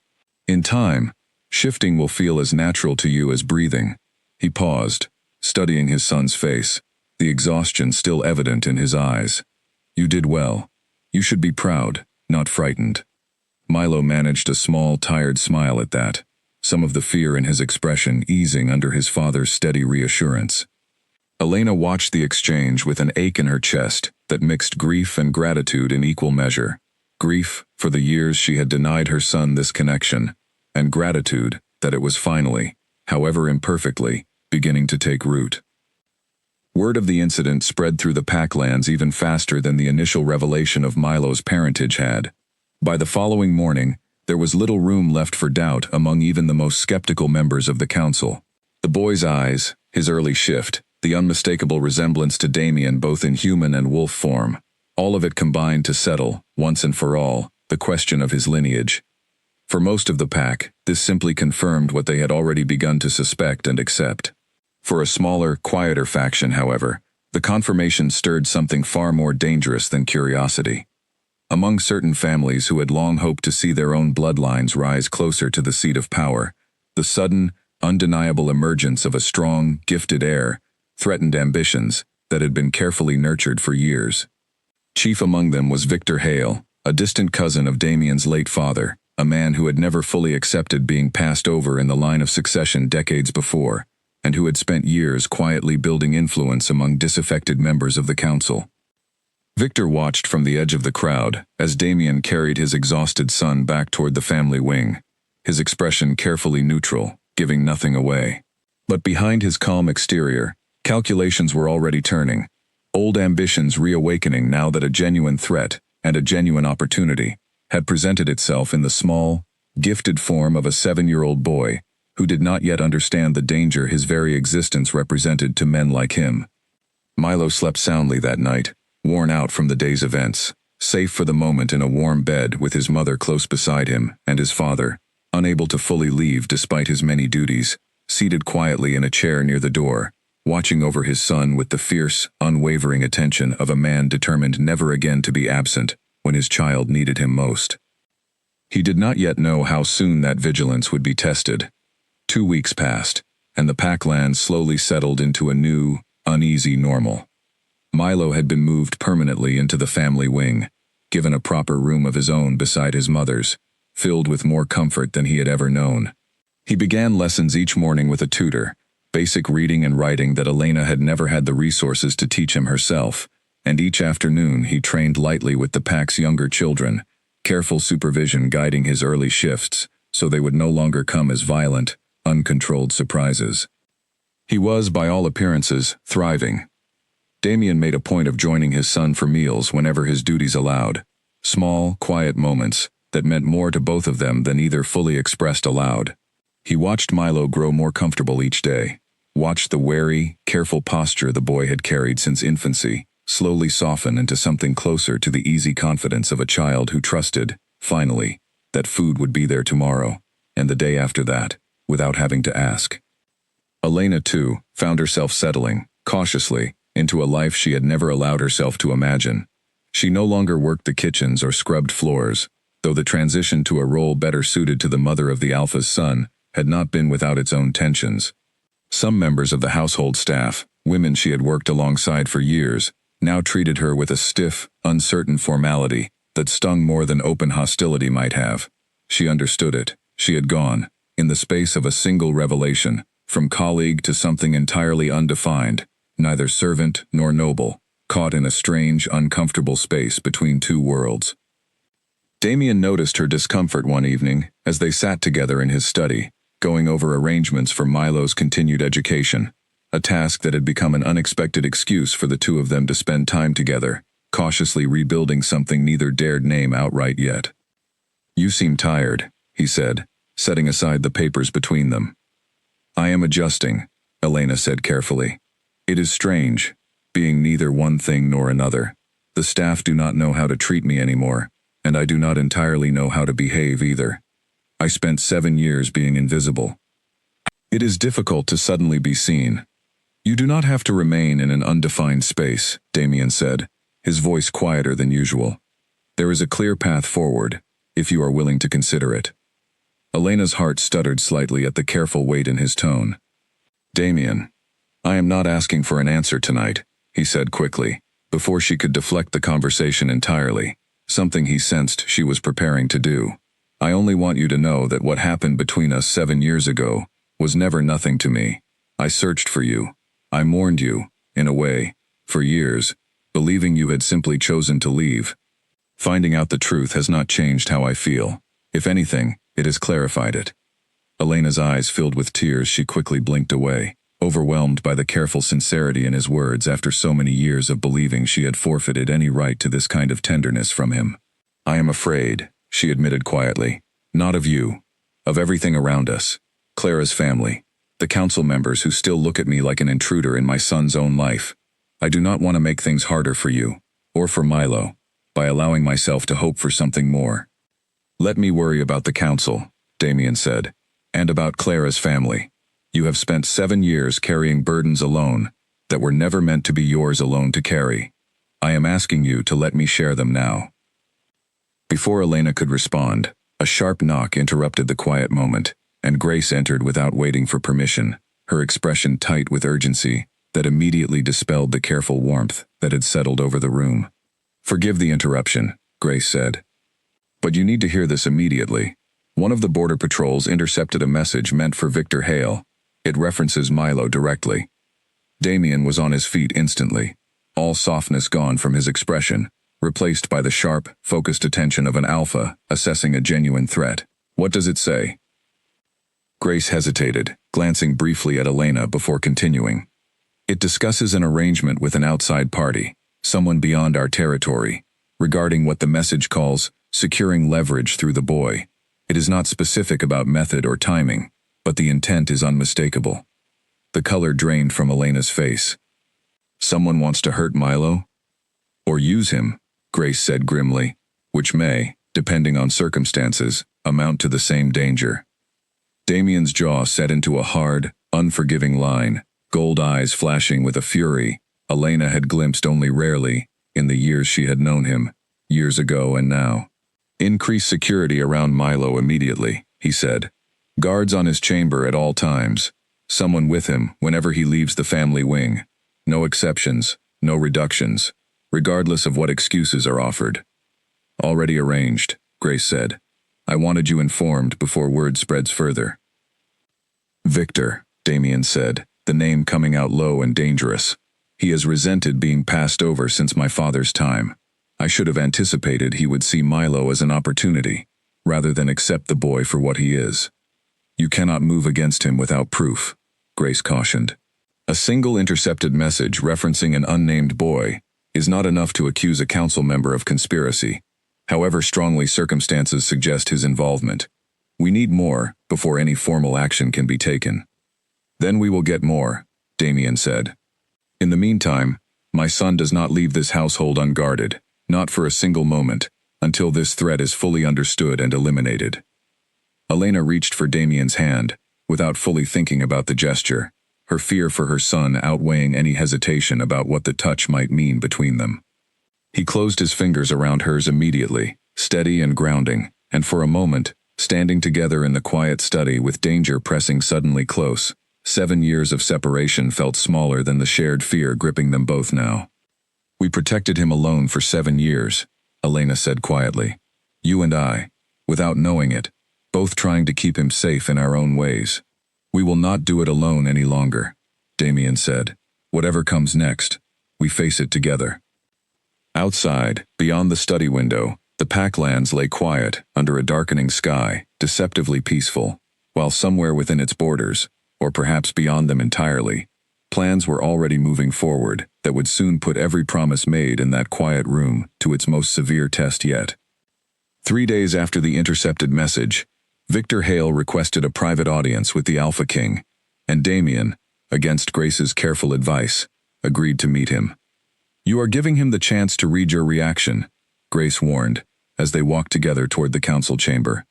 S1: In time, shifting will feel as natural to you as breathing." He paused, studying his son's face, the exhaustion still evident in his eyes. "You did well. You should be proud, not frightened." Milo managed a small, tired smile at that, some of the fear in his expression easing under his father's steady reassurance. Elena watched the exchange with an ache in her chest that mixed grief and gratitude in equal measure. Grief for the years she had denied her son this connection, and gratitude that it was finally, however imperfectly, beginning to take root. Word of the incident spread through the packlands even faster than the initial revelation of Milo's parentage had. By the following morning, there was little room left for doubt among even the most skeptical members of the council. The boy's eyes, his early shift, the unmistakable resemblance to Damien both in human and wolf form, all of it combined to settle, once and for all, the question of his lineage. For most of the pack, this simply confirmed what they had already begun to suspect and accept. For a smaller, quieter faction, however, the confirmation stirred something far more dangerous than curiosity. Among certain families who had long hoped to see their own bloodlines rise closer to the seat of power, the sudden, undeniable emergence of a strong, gifted heir threatened ambitions that had been carefully nurtured for years. Chief among them was Victor Hale, a distant cousin of Damien's late father, a man who had never fully accepted being passed over in the line of succession decades before. and who had spent years quietly building influence among disaffected members of the council. Victor watched from the edge of the crowd as Damien carried his exhausted son back toward the family wing, his expression carefully neutral, giving nothing away. But behind his calm exterior, calculations were already turning, old ambitions reawakening now that a genuine threat and a genuine opportunity had presented itself in the small, gifted form of a 7-year-old boy who did not yet understand the danger his very existence represented to men like him. Milo slept soundly that night, worn out from the day's events, safe for the moment in a warm bed with his mother close beside him and his father, unable to fully leave despite his many duties, seated quietly in a chair near the door, watching over his son with the fierce, unwavering attention of a man determined never again to be absent when his child needed him most. He did not yet know how soon that vigilance would be tested. 2 weeks passed, and the Packland slowly settled into a new, uneasy normal. Milo had been moved permanently into the family wing, given a proper room of his own beside his mother's, filled with more comfort than he had ever known. He began lessons each morning with a tutor, basic reading and writing that Elena had never had the resources to teach him herself, and each afternoon he trained lightly with the pack's younger children, careful supervision guiding his early shifts so they would no longer come as violent, uncontrolled surprises. He was, by all appearances, thriving. Damien made a point of joining his son for meals whenever his duties allowed, small, quiet moments that meant more to both of them than either fully expressed aloud. He watched Milo grow more comfortable each day, watched the wary, careful posture the boy had carried since infancy slowly soften into something closer to the easy confidence of a child who trusted, finally, that food would be there tomorrow, and the day after that, without having to ask. Elena, too, found herself settling, cautiously, into a life she had never allowed herself to imagine. She no longer worked the kitchens or scrubbed floors, though the transition to a role better suited to the mother of the Alpha's son had not been without its own tensions. Some members of the household staff, women she had worked alongside for years, now treated her with a stiff, uncertain formality that stung more than open hostility might have. She understood it. She had gone, in the space of a single revelation, from colleague to something entirely undefined, neither servant nor noble, caught in a strange, uncomfortable space between two worlds. Damien noticed her discomfort one evening as they sat together in his study, going over arrangements for Milo's continued education, a task that had become an unexpected excuse for the two of them to spend time together, cautiously rebuilding something neither dared name outright yet. "You seem tired," he said, setting aside the papers between them. "I am adjusting," Elena said carefully. "It is strange, being neither one thing nor another. The staff do not know how to treat me anymore, and I do not entirely know how to behave either. I spent 7 years being invisible. It is difficult to suddenly be seen." "You do not have to remain in an undefined space," Damien said, his voice quieter than usual. "There is a clear path forward, if you are willing to consider it." Elena's heart stuttered slightly at the careful weight in his tone. "Damien, I am not asking for an answer tonight," he said quickly, before she could deflect the conversation entirely, something he sensed she was preparing to do. "I only want you to know that what happened between us 7 years ago was never nothing to me. I searched for you. I mourned you, in a way, for years, believing you had simply chosen to leave. Finding out the truth has not changed how I feel. If anything, it has clarified it." Elena's eyes filled with tears. She quickly blinked away, overwhelmed by the careful sincerity in his words after so many years of believing she had forfeited any right to this kind of tenderness from him. "I am afraid," she admitted quietly. "Not of you. Of everything around us. Clara's family. The council members who still look at me like an intruder in my son's own life. I do not want to make things harder for you, or for Milo, by allowing myself to hope for something more." "Let me worry about the council," Damien said, "and about Clara's family. You have spent 7 years carrying burdens alone that were never meant to be yours alone to carry. I am asking you to let me share them now." Before Elena could respond, a sharp knock interrupted the quiet moment, and Grace entered without waiting for permission, her expression tight with urgency that immediately dispelled the careful warmth that had settled over the room. "Forgive the interruption," Grace said, "but you need to hear this immediately. One of the border patrols intercepted a message meant for Victor Hale. It references Milo directly. Damien was on his feet instantly, all softness gone from his expression, replaced by the sharp, focused attention of an alpha assessing a genuine threat. What does it say? Grace hesitated, glancing briefly at Elena before continuing. It discusses an arrangement with an outside party, someone beyond our territory, regarding what the message calls securing leverage through the boy. It is not specific about method or timing, but the intent is unmistakable. The color drained from Elena's face. Someone wants to hurt Milo? Or use him, Grace said grimly, which may, depending on circumstances, amount to the same danger. Damien's jaw set into a hard, unforgiving line, gold eyes flashing with a fury Elena had glimpsed only rarely in the years she had known him, years ago and now. Increase security around Milo immediately, he said. Guards on his chamber at all times. Someone with him whenever he leaves the family wing. No exceptions, no reductions, regardless of what excuses are offered. Already arranged, Grace said. I wanted you informed before word spreads further. Victor, Damien said, the name coming out low and dangerous. He has resented being passed over since my father's time. I should have anticipated he would see Milo as an opportunity, rather than accept the boy for what he is. You cannot move against him without proof, Grace cautioned. A single intercepted message referencing an unnamed boy is not enough to accuse a council member of conspiracy, however strongly circumstances suggest his involvement. We need more before any formal action can be taken. Then we will get more, Damien said. In the meantime, my son does not leave this household unguarded, not for a single moment, until this threat is fully understood and eliminated. Elena reached for Damien's hand, without fully thinking about the gesture, her fear for her son outweighing any hesitation about what the touch might mean between them. He closed his fingers around hers immediately, steady and grounding, and for a moment, standing together in the quiet study with danger pressing suddenly close, 7 years of separation felt smaller than the shared fear gripping them both now. We protected him alone for 7 years, Elena said quietly. You and I, without knowing it, both trying to keep him safe in our own ways. We will not do it alone any longer, Damien said. Whatever comes next, we face it together. Outside, beyond the study window, the packlands lay quiet under a darkening sky, deceptively peaceful, while somewhere within its borders, or perhaps beyond them entirely, plans were already moving forward that would soon put every promise made in that quiet room to its most severe test yet. 3 days after the intercepted message, Victor Hale requested a private audience with the Alpha King, and Damien, against Grace's careful advice, agreed to meet him. You are giving him the chance to read your reaction, Grace warned, as they walked together toward the council chamber.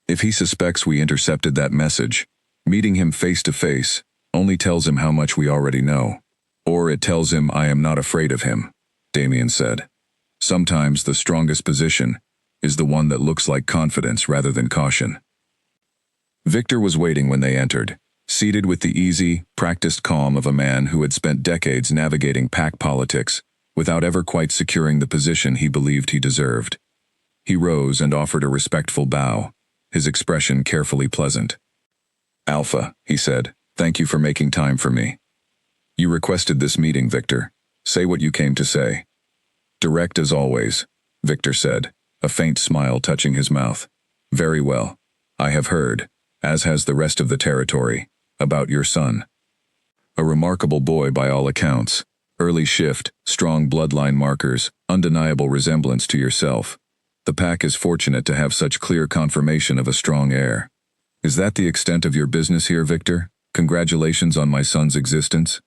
S1: If he suspects we intercepted that message, meeting him face to face only tells him how much we already know. Or it tells him I am not afraid of him, Damien said. Sometimes the strongest position is the one that looks like confidence rather than caution. Victor was waiting when they entered, seated with the easy, practiced calm of a man who had spent decades navigating pack politics without ever quite securing the position he believed he deserved. He rose and offered a respectful bow, his expression carefully pleasant. Alpha, he said, thank you for making time for me. You requested this meeting, Victor. Say what you came to say. Direct as always, Victor said, a faint smile touching his mouth. Very well. I have heard, as has the rest of the territory, about your son. A remarkable boy by all accounts. Early shift, strong bloodline markers, undeniable resemblance to yourself. The pack is fortunate to have such clear confirmation of a strong heir. Is that the extent of your business here, Victor? Congratulations on my son's existence?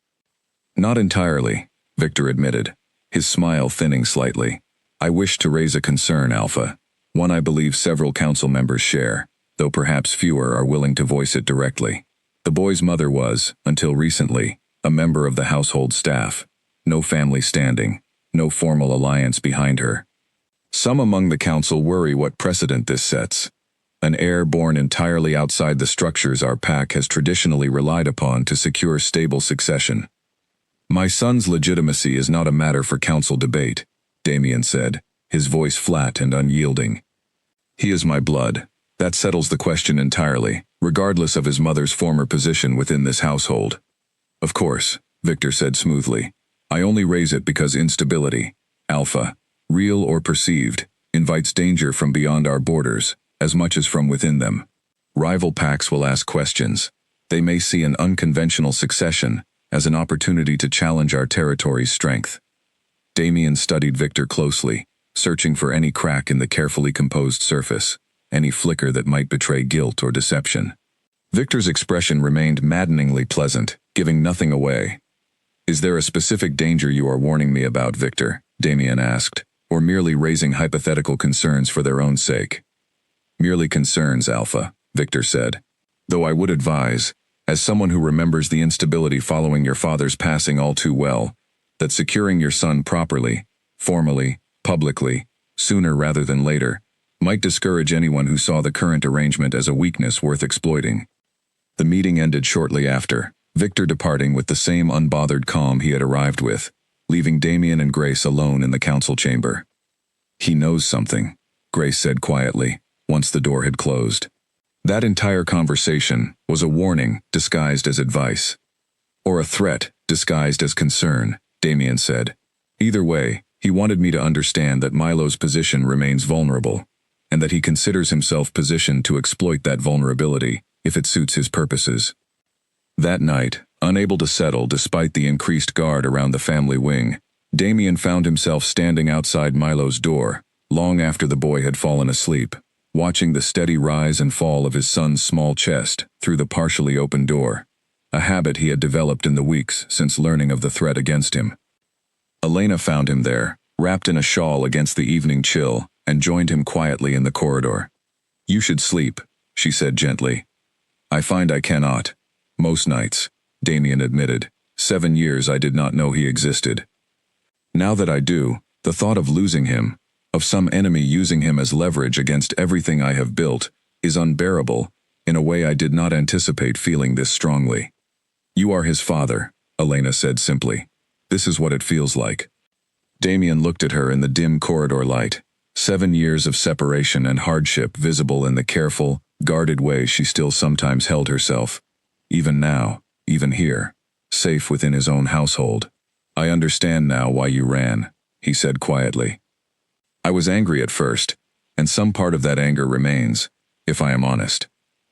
S1: Not entirely, Victor admitted, his smile thinning slightly. I wish to raise a concern, Alpha, one I believe several council members share, though perhaps fewer are willing to voice it directly. The boy's mother was, until recently, a member of the household staff. No family standing, no formal alliance behind her. Some among the council worry what precedent this sets. An heir born entirely outside the structures our pack has traditionally relied upon to secure stable succession. My son's legitimacy is not a matter for council debate, Damien said, his voice flat and unyielding. He is my blood, That settles the question entirely, regardless of his mother's former position within this household. Of course, Victor said smoothly. I only raise it because instability, alpha, real or perceived, invites danger from beyond our borders, as much as from within them. Rival packs will ask questions. They may see an unconventional succession as an opportunity to challenge our territory's strength. Damien studied Victor closely, searching for any crack in the carefully composed surface, any flicker that might betray guilt or deception. Victor's expression remained maddeningly pleasant, giving nothing away. Is there a specific danger you are warning me about, Victor? Damien asked, or merely raising hypothetical concerns for their own sake? Merely concerns, Alpha, Victor said. Though I would advise, as someone who remembers the instability following your father's passing all too well, that securing your son properly, formally, publicly, sooner rather than later, might discourage anyone who saw the current arrangement as a weakness worth exploiting. The meeting ended shortly after, Victor departing with the same unbothered calm he had arrived with, leaving Damien and Grace alone in the council chamber. He knows something, Grace said quietly, once the door had closed. That entire conversation was a warning disguised as advice. Or a threat disguised as concern, Damien said. Either way, he wanted me to understand that Milo's position remains vulnerable, and that he considers himself positioned to exploit that vulnerability if it suits his purposes. That night, unable to settle despite the increased guard around the family wing, Damien found himself standing outside Milo's door, long after the boy had fallen asleep, watching the steady rise and fall of his son's small chest through the partially open door, a habit he had developed in the weeks since learning of the threat against him. Elena found him there, wrapped in a shawl against the evening chill, and joined him quietly in the corridor. You should sleep, she said gently. I find I cannot. Most nights, Damien admitted. 7 years I did not know he existed. Now that I do, the thought of losing him, of some enemy using him as leverage against everything I have built, is unbearable, in a way I did not anticipate feeling this strongly. You are his father, Elena said simply. This is what it feels like. Damien looked at her in the dim corridor light, 7 years of separation and hardship visible in the careful, guarded way she still sometimes held herself. Even now, even here, safe within his own household. I understand now why you ran, he said quietly. I was angry at first, and some part of that anger remains, if I am honest.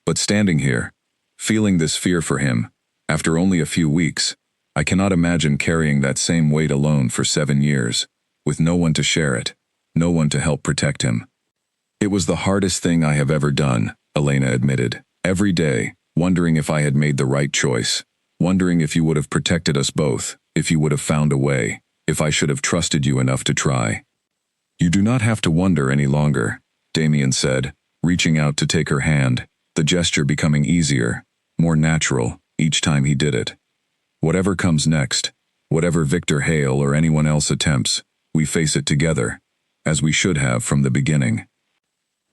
S1: But standing here, feeling this fear for him, after only a few weeks, I cannot imagine carrying that same weight alone for 7 years, with no one to share it, no one to help protect him. It was the hardest thing I have ever done, Elena admitted, every day, wondering if I had made the right choice, wondering if you would have protected us both, if you would have found a way, if I should have trusted you enough to try. You do not have to wonder any longer, Damien said, reaching out to take her hand, the gesture becoming easier, more natural, each time he did it. Whatever comes next, whatever Victor Hale or anyone else attempts, we face it together, as we should have from the beginning.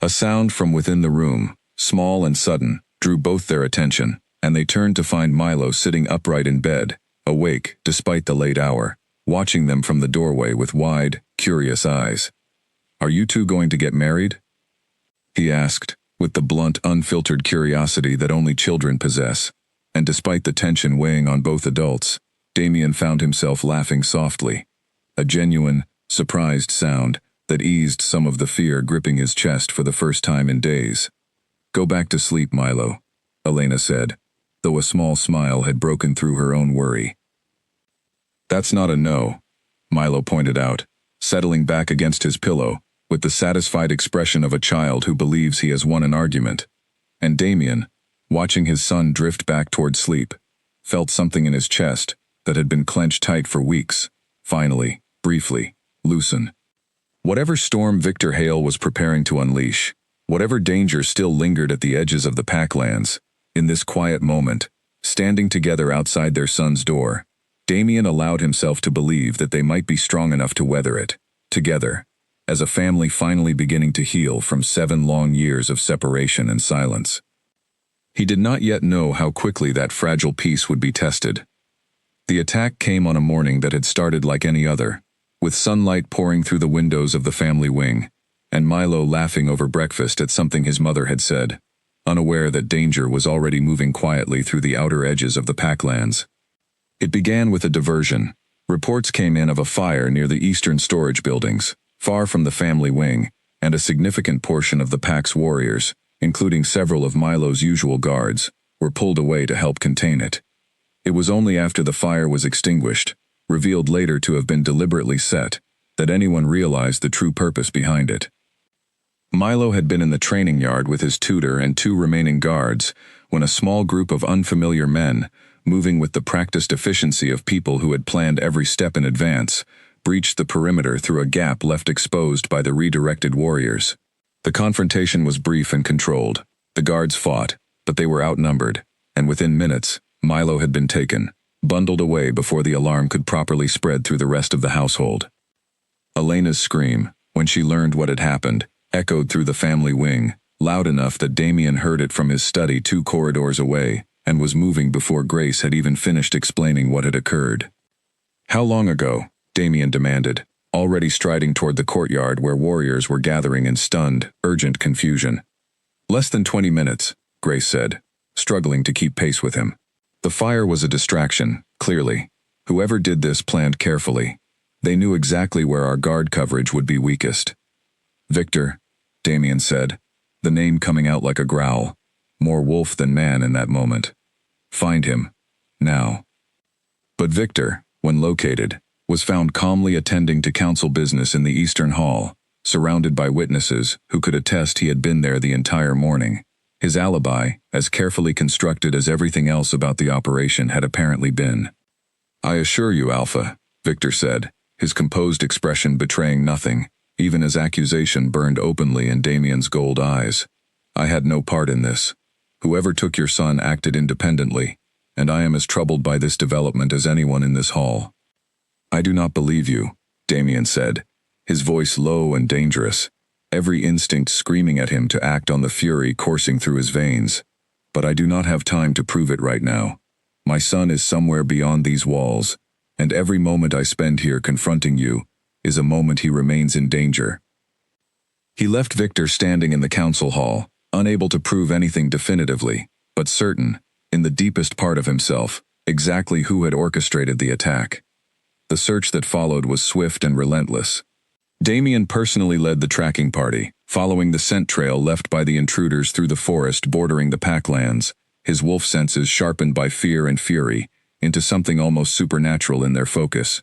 S1: A sound from within the room, small and sudden, drew both their attention, and they turned to find Milo sitting upright in bed, awake despite the late hour, watching them from the doorway with wide, curious eyes. Are you two going to get married? He asked, with the blunt, unfiltered curiosity that only children possess, and despite the tension weighing on both adults, Damien found himself laughing softly, a genuine, surprised sound that eased some of the fear gripping his chest for the first time in days. Go back to sleep, Milo, Elena said, though a small smile had broken through her own worry. That's not a no, Milo pointed out, settling back against his pillow, with the satisfied expression of a child who believes he has won an argument. And Damien, watching his son drift back toward sleep, felt something in his chest that had been clenched tight for weeks, finally, briefly, loosen. Whatever storm Victor Hale was preparing to unleash, whatever danger still lingered at the edges of the Packlands, in this quiet moment, standing together outside their son's door, Damien allowed himself to believe that they might be strong enough to weather it, together, as a family finally beginning to heal from 7 long years of separation and silence. He did not yet know how quickly that fragile peace would be tested. The attack came on a morning that had started like any other, with sunlight pouring through the windows of the family wing, and Milo laughing over breakfast at something his mother had said, unaware that danger was already moving quietly through the outer edges of the packlands. It began with a diversion. Reports came in of a fire near the eastern storage buildings, far from the family wing, and a significant portion of the pack's warriors, including several of Milo's usual guards, were pulled away to help contain it. It was only after the fire was extinguished, revealed later to have been deliberately set, that anyone realized the true purpose behind it. Milo had been in the training yard with his tutor and 2 remaining guards when a small group of unfamiliar men, moving with the practiced efficiency of people who had planned every step in advance, breached the perimeter through a gap left exposed by the redirected warriors. The confrontation was brief and controlled. The guards fought, but they were outnumbered, and within minutes, Milo had been taken, bundled away before the alarm could properly spread through the rest of the household. Elena's scream, when she learned what had happened, echoed through the family wing, loud enough that Damien heard it from his study 2 corridors away, and was moving before Grace had even finished explaining what had occurred. "How long ago?" Damien demanded, already striding toward the courtyard where warriors were gathering in stunned, urgent confusion. "Less than 20 minutes, Grace said, struggling to keep pace with him. The fire was a distraction, clearly. Whoever did this planned carefully. They knew exactly where our guard coverage would be weakest." "Victor," Damien said, the name coming out like a growl, more wolf than man in that moment. "Find him. Now." But Victor, when located, was found calmly attending to council business in the Eastern Hall, surrounded by witnesses who could attest he had been there the entire morning. His alibi, as carefully constructed as everything else about the operation had apparently been. "I assure you, Alpha," Victor said, his composed expression betraying nothing, even as accusation burned openly in Damien's gold eyes. "I had no part in this. Whoever took your son acted independently, and I am as troubled by this development as anyone in this hall." "I do not believe you," Damien said, his voice low and dangerous, every instinct screaming at him to act on the fury coursing through his veins. "But I do not have time to prove it right now. My son is somewhere beyond these walls, and every moment I spend here confronting you is a moment he remains in danger." He left Victor standing in the council hall, unable to prove anything definitively, but certain, in the deepest part of himself, exactly who had orchestrated the attack. The search that followed was swift and relentless. Damien personally led the tracking party, following the scent trail left by the intruders through the forest bordering the packlands, his wolf senses sharpened by fear and fury, into something almost supernatural in their focus.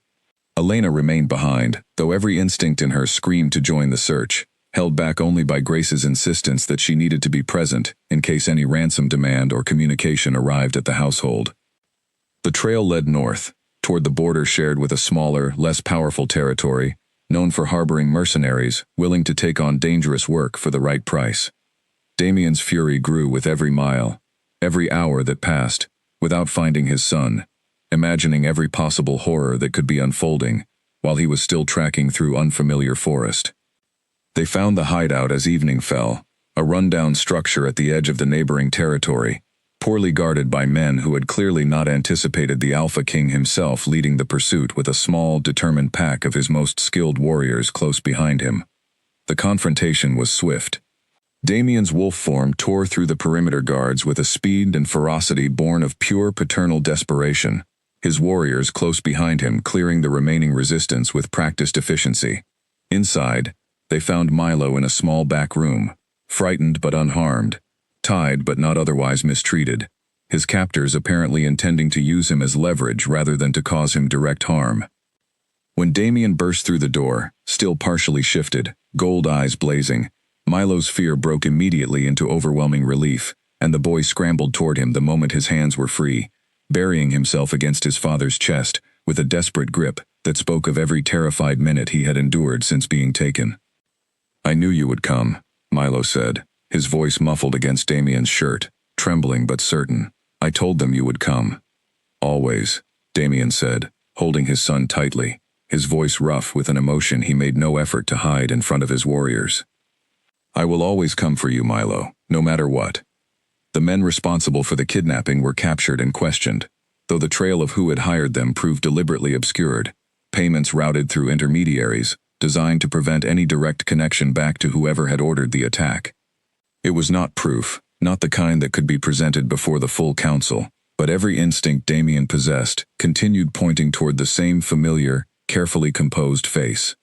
S1: Elena remained behind, though every instinct in her screamed to join the search, held back only by Grace's insistence that she needed to be present in case any ransom demand or communication arrived at the household. The trail led north, toward the border shared with a smaller, less powerful territory, known for harboring mercenaries willing to take on dangerous work for the right price. Damien's fury grew with every mile, every hour that passed, without finding his son, imagining every possible horror that could be unfolding, while he was still tracking through unfamiliar forest. They found the hideout as evening fell, a rundown structure at the edge of the neighboring territory, poorly guarded by men who had clearly not anticipated the Alpha King himself leading the pursuit with a small, determined pack of his most skilled warriors close behind him. The confrontation was swift. Damien's wolf form tore through the perimeter guards with a speed and ferocity born of pure paternal desperation, his warriors close behind him clearing the remaining resistance with practiced efficiency. Inside, they found Milo in a small back room, frightened but unharmed, tied but not otherwise mistreated, his captors apparently intending to use him as leverage rather than to cause him direct harm. When Damien burst through the door, still partially shifted, gold eyes blazing, Milo's fear broke immediately into overwhelming relief, and the boy scrambled toward him the moment his hands were free, burying himself against his father's chest with a desperate grip that spoke of every terrified minute he had endured since being taken. "I knew you would come," Milo said, his voice muffled against Damien's shirt, trembling but certain. "I told them you would come." "Always," Damien said, holding his son tightly, his voice rough with an emotion he made no effort to hide in front of his warriors. "I will always come for you, Milo, no matter what." The men responsible for the kidnapping were captured and questioned, though the trail of who had hired them proved deliberately obscured, payments routed through intermediaries, designed to prevent any direct connection back to whoever had ordered the attack. It was not proof, not the kind that could be presented before the full council, but every instinct Damien possessed continued pointing toward the same familiar, carefully composed face.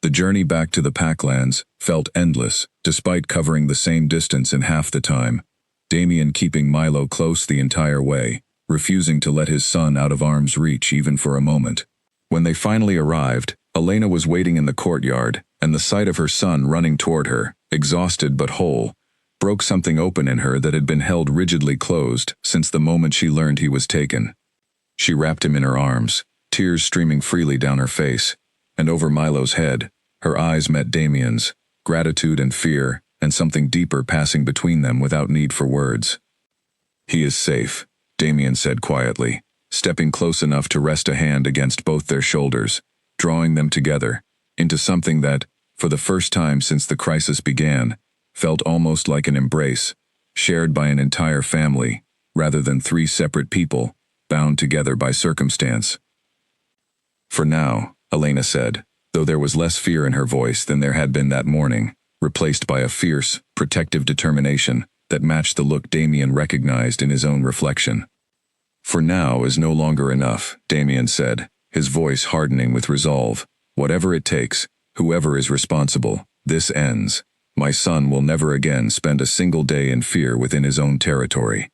S1: The journey back to the Packlands felt endless, despite covering the same distance in half the time, Damien keeping Milo close the entire way, refusing to let his son out of arm's reach even for a moment. When they finally arrived, Elena was waiting in the courtyard, and the sight of her son running toward her, exhausted but whole, broke something open in her that had been held rigidly closed since the moment she learned he was taken. She wrapped him in her arms, tears streaming freely down her face, and over Milo's head, her eyes met Damien's, gratitude and fear, and something deeper passing between them without need for words. "He is safe," Damien said quietly, stepping close enough to rest a hand against both their shoulders, drawing them together, into something that, for the first time since the crisis began, felt almost like an embrace, shared by an entire family, rather than three separate people, bound together by circumstance. "For now," Elena said, though there was less fear in her voice than there had been that morning, replaced by a fierce, protective determination that matched the look Damien recognized in his own reflection. "For now is no longer enough," Damien said, his voice hardening with resolve. "Whatever it takes, whoever is responsible, this ends. My son will never again spend a single day in fear within his own territory."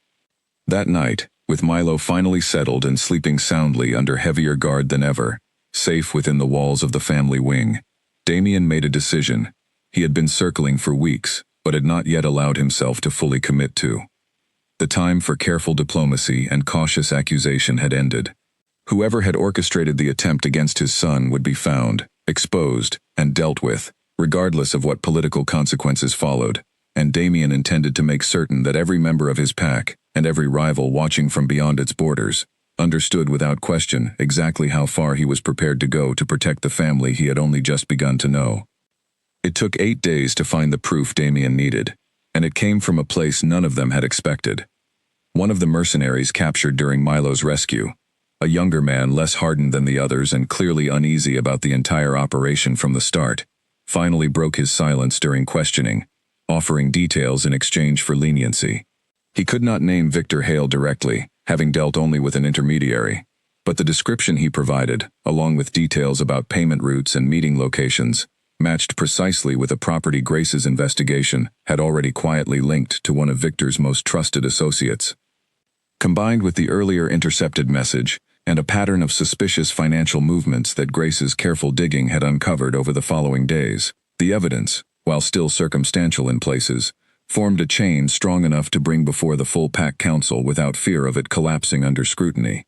S1: That night, with Milo finally settled and sleeping soundly under heavier guard than ever, safe within the walls of the family wing, Damien made a decision he had been circling for weeks, but had not yet allowed himself to fully commit to. The time for careful diplomacy and cautious accusation had ended. Whoever had orchestrated the attempt against his son would be found, exposed, and dealt with, regardless of what political consequences followed, and Damien intended to make certain that every member of his pack, and every rival watching from beyond its borders, understood without question exactly how far he was prepared to go to protect the family he had only just begun to know. It took 8 days to find the proof Damien needed, and it came from a place none of them had expected. One of the mercenaries captured during Milo's rescue, a younger man less hardened than the others and clearly uneasy about the entire operation from the start, finally broke his silence during questioning, offering details in exchange for leniency. He could not name Victor Hale directly, having dealt only with an intermediary, but the description he provided, along with details about payment routes and meeting locations, matched precisely with a property Grace's investigation had already quietly linked to one of Victor's most trusted associates. Combined with the earlier intercepted message and a pattern of suspicious financial movements that Grace's careful digging had uncovered over the following days, the evidence, while still circumstantial in places, formed a chain strong enough to bring before the full pack council without fear of it collapsing under scrutiny.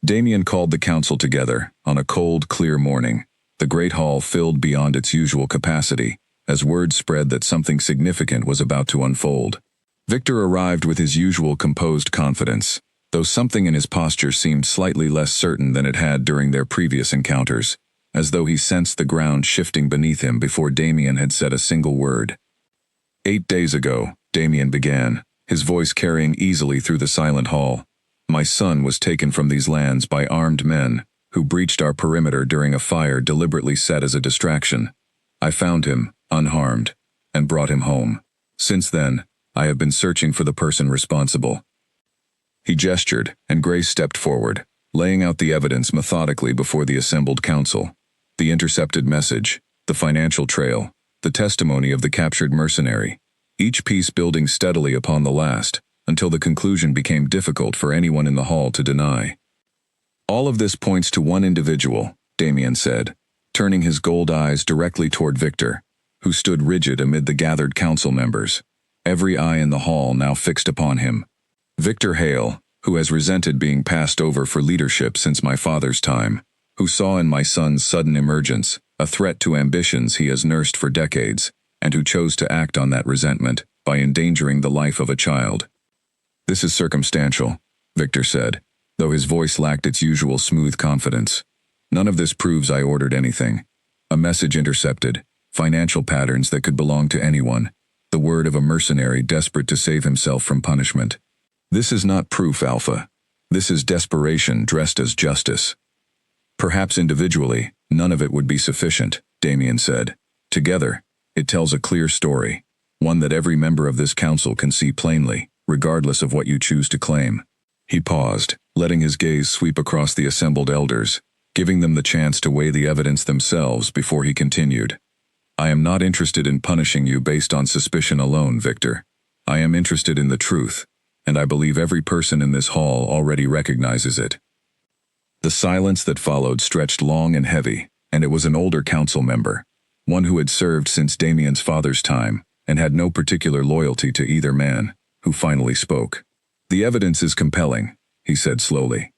S1: Damien called the council together on a cold, clear morning, the great hall filled beyond its usual capacity, as word spread that something significant was about to unfold. Victor arrived with his usual composed confidence, though something in his posture seemed slightly less certain than it had during their previous encounters, as though he sensed the ground shifting beneath him before Damien had said a single word. 8 days ago, Damien began, his voice carrying easily through the silent hall. "My son was taken from these lands by armed men who breached our perimeter during a fire deliberately set as a distraction. I found him, unharmed, and brought him home. Since then, I have been searching for the person responsible." He gestured, and Grace stepped forward, laying out the evidence methodically before the assembled council. The intercepted message, the financial trail, the testimony of the captured mercenary, each piece building steadily upon the last, until the conclusion became difficult for anyone in the hall to deny. "All of this points to one individual," Damien said, turning his gold eyes directly toward Victor, who stood rigid amid the gathered council members, every eye in the hall now fixed upon him. "Victor Hale, who has resented being passed over for leadership since my father's time, who saw in my son's sudden emergence a threat to ambitions he has nursed for decades, and who chose to act on that resentment by endangering the life of a child." "This is circumstantial," Victor said, though his voice lacked its usual smooth confidence. "None of this proves I ordered anything. A message intercepted, financial patterns that could belong to anyone, the word of a mercenary desperate to save himself from punishment. This is not proof, Alpha. This is desperation dressed as justice. Perhaps individually, none of it would be sufficient, Damien said. Together, it tells a clear story, one that every member of this council can see plainly, regardless of what you choose to claim. He paused, letting his gaze sweep across the assembled elders, giving them the chance to weigh the evidence themselves before he continued. I am not interested in punishing you based on suspicion alone, Victor. I am interested in the truth, and I believe every person in this hall already recognizes it. The silence that followed stretched long and heavy, and it was an older council member, one who had served since Damien's father's time and had no particular loyalty to either man, who finally spoke. The evidence is compelling, he said slowly.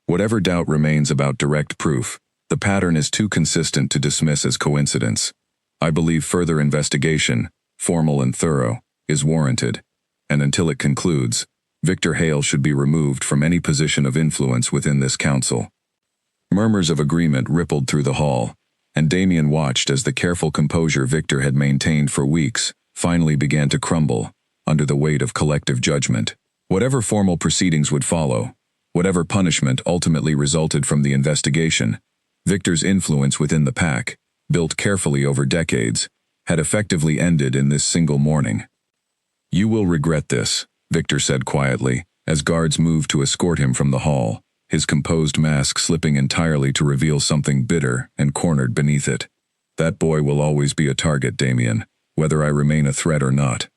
S1: Whatever doubt remains about direct proof, the pattern is too consistent to dismiss as coincidence. I believe further investigation, formal and thorough, is warranted, and until it concludes, Victor Hale should be removed from any position of influence within this council. Murmurs of agreement rippled through the hall, and Damien watched as the careful composure Victor had maintained for weeks finally began to crumble under the weight of collective judgment. Whatever formal proceedings would follow, whatever punishment ultimately resulted from the investigation, Victor's influence within the pack, built carefully over decades, had effectively ended in this single morning. You will regret this, Victor said quietly, as guards moved to escort him from the hall, his composed mask slipping entirely to reveal something bitter and cornered beneath it. That boy will always be a target, Damien, whether I remain a threat or not.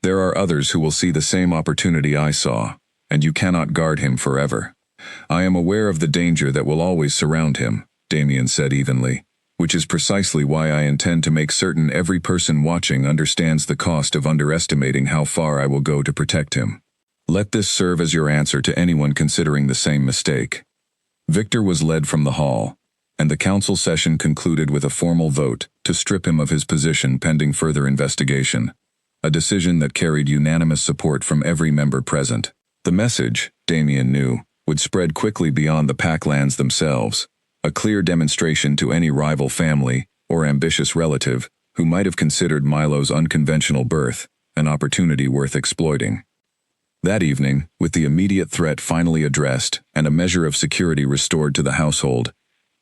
S1: There are others who will see the same opportunity I saw, and you cannot guard him forever. I am aware of the danger that will always surround him, Damien said evenly, which is precisely why I intend to make certain every person watching understands the cost of underestimating how far I will go to protect him. Let this serve as your answer to anyone considering the same mistake. Victor was led from the hall, and the council session concluded with a formal vote to strip him of his position pending further investigation, a decision that carried unanimous support from every member present. The message, Damien knew, would spread quickly beyond the Packlands themselves, a clear demonstration to any rival family or ambitious relative who might have considered Milo's unconventional birth an opportunity worth exploiting. That evening, with the immediate threat finally addressed and a measure of security restored to the household,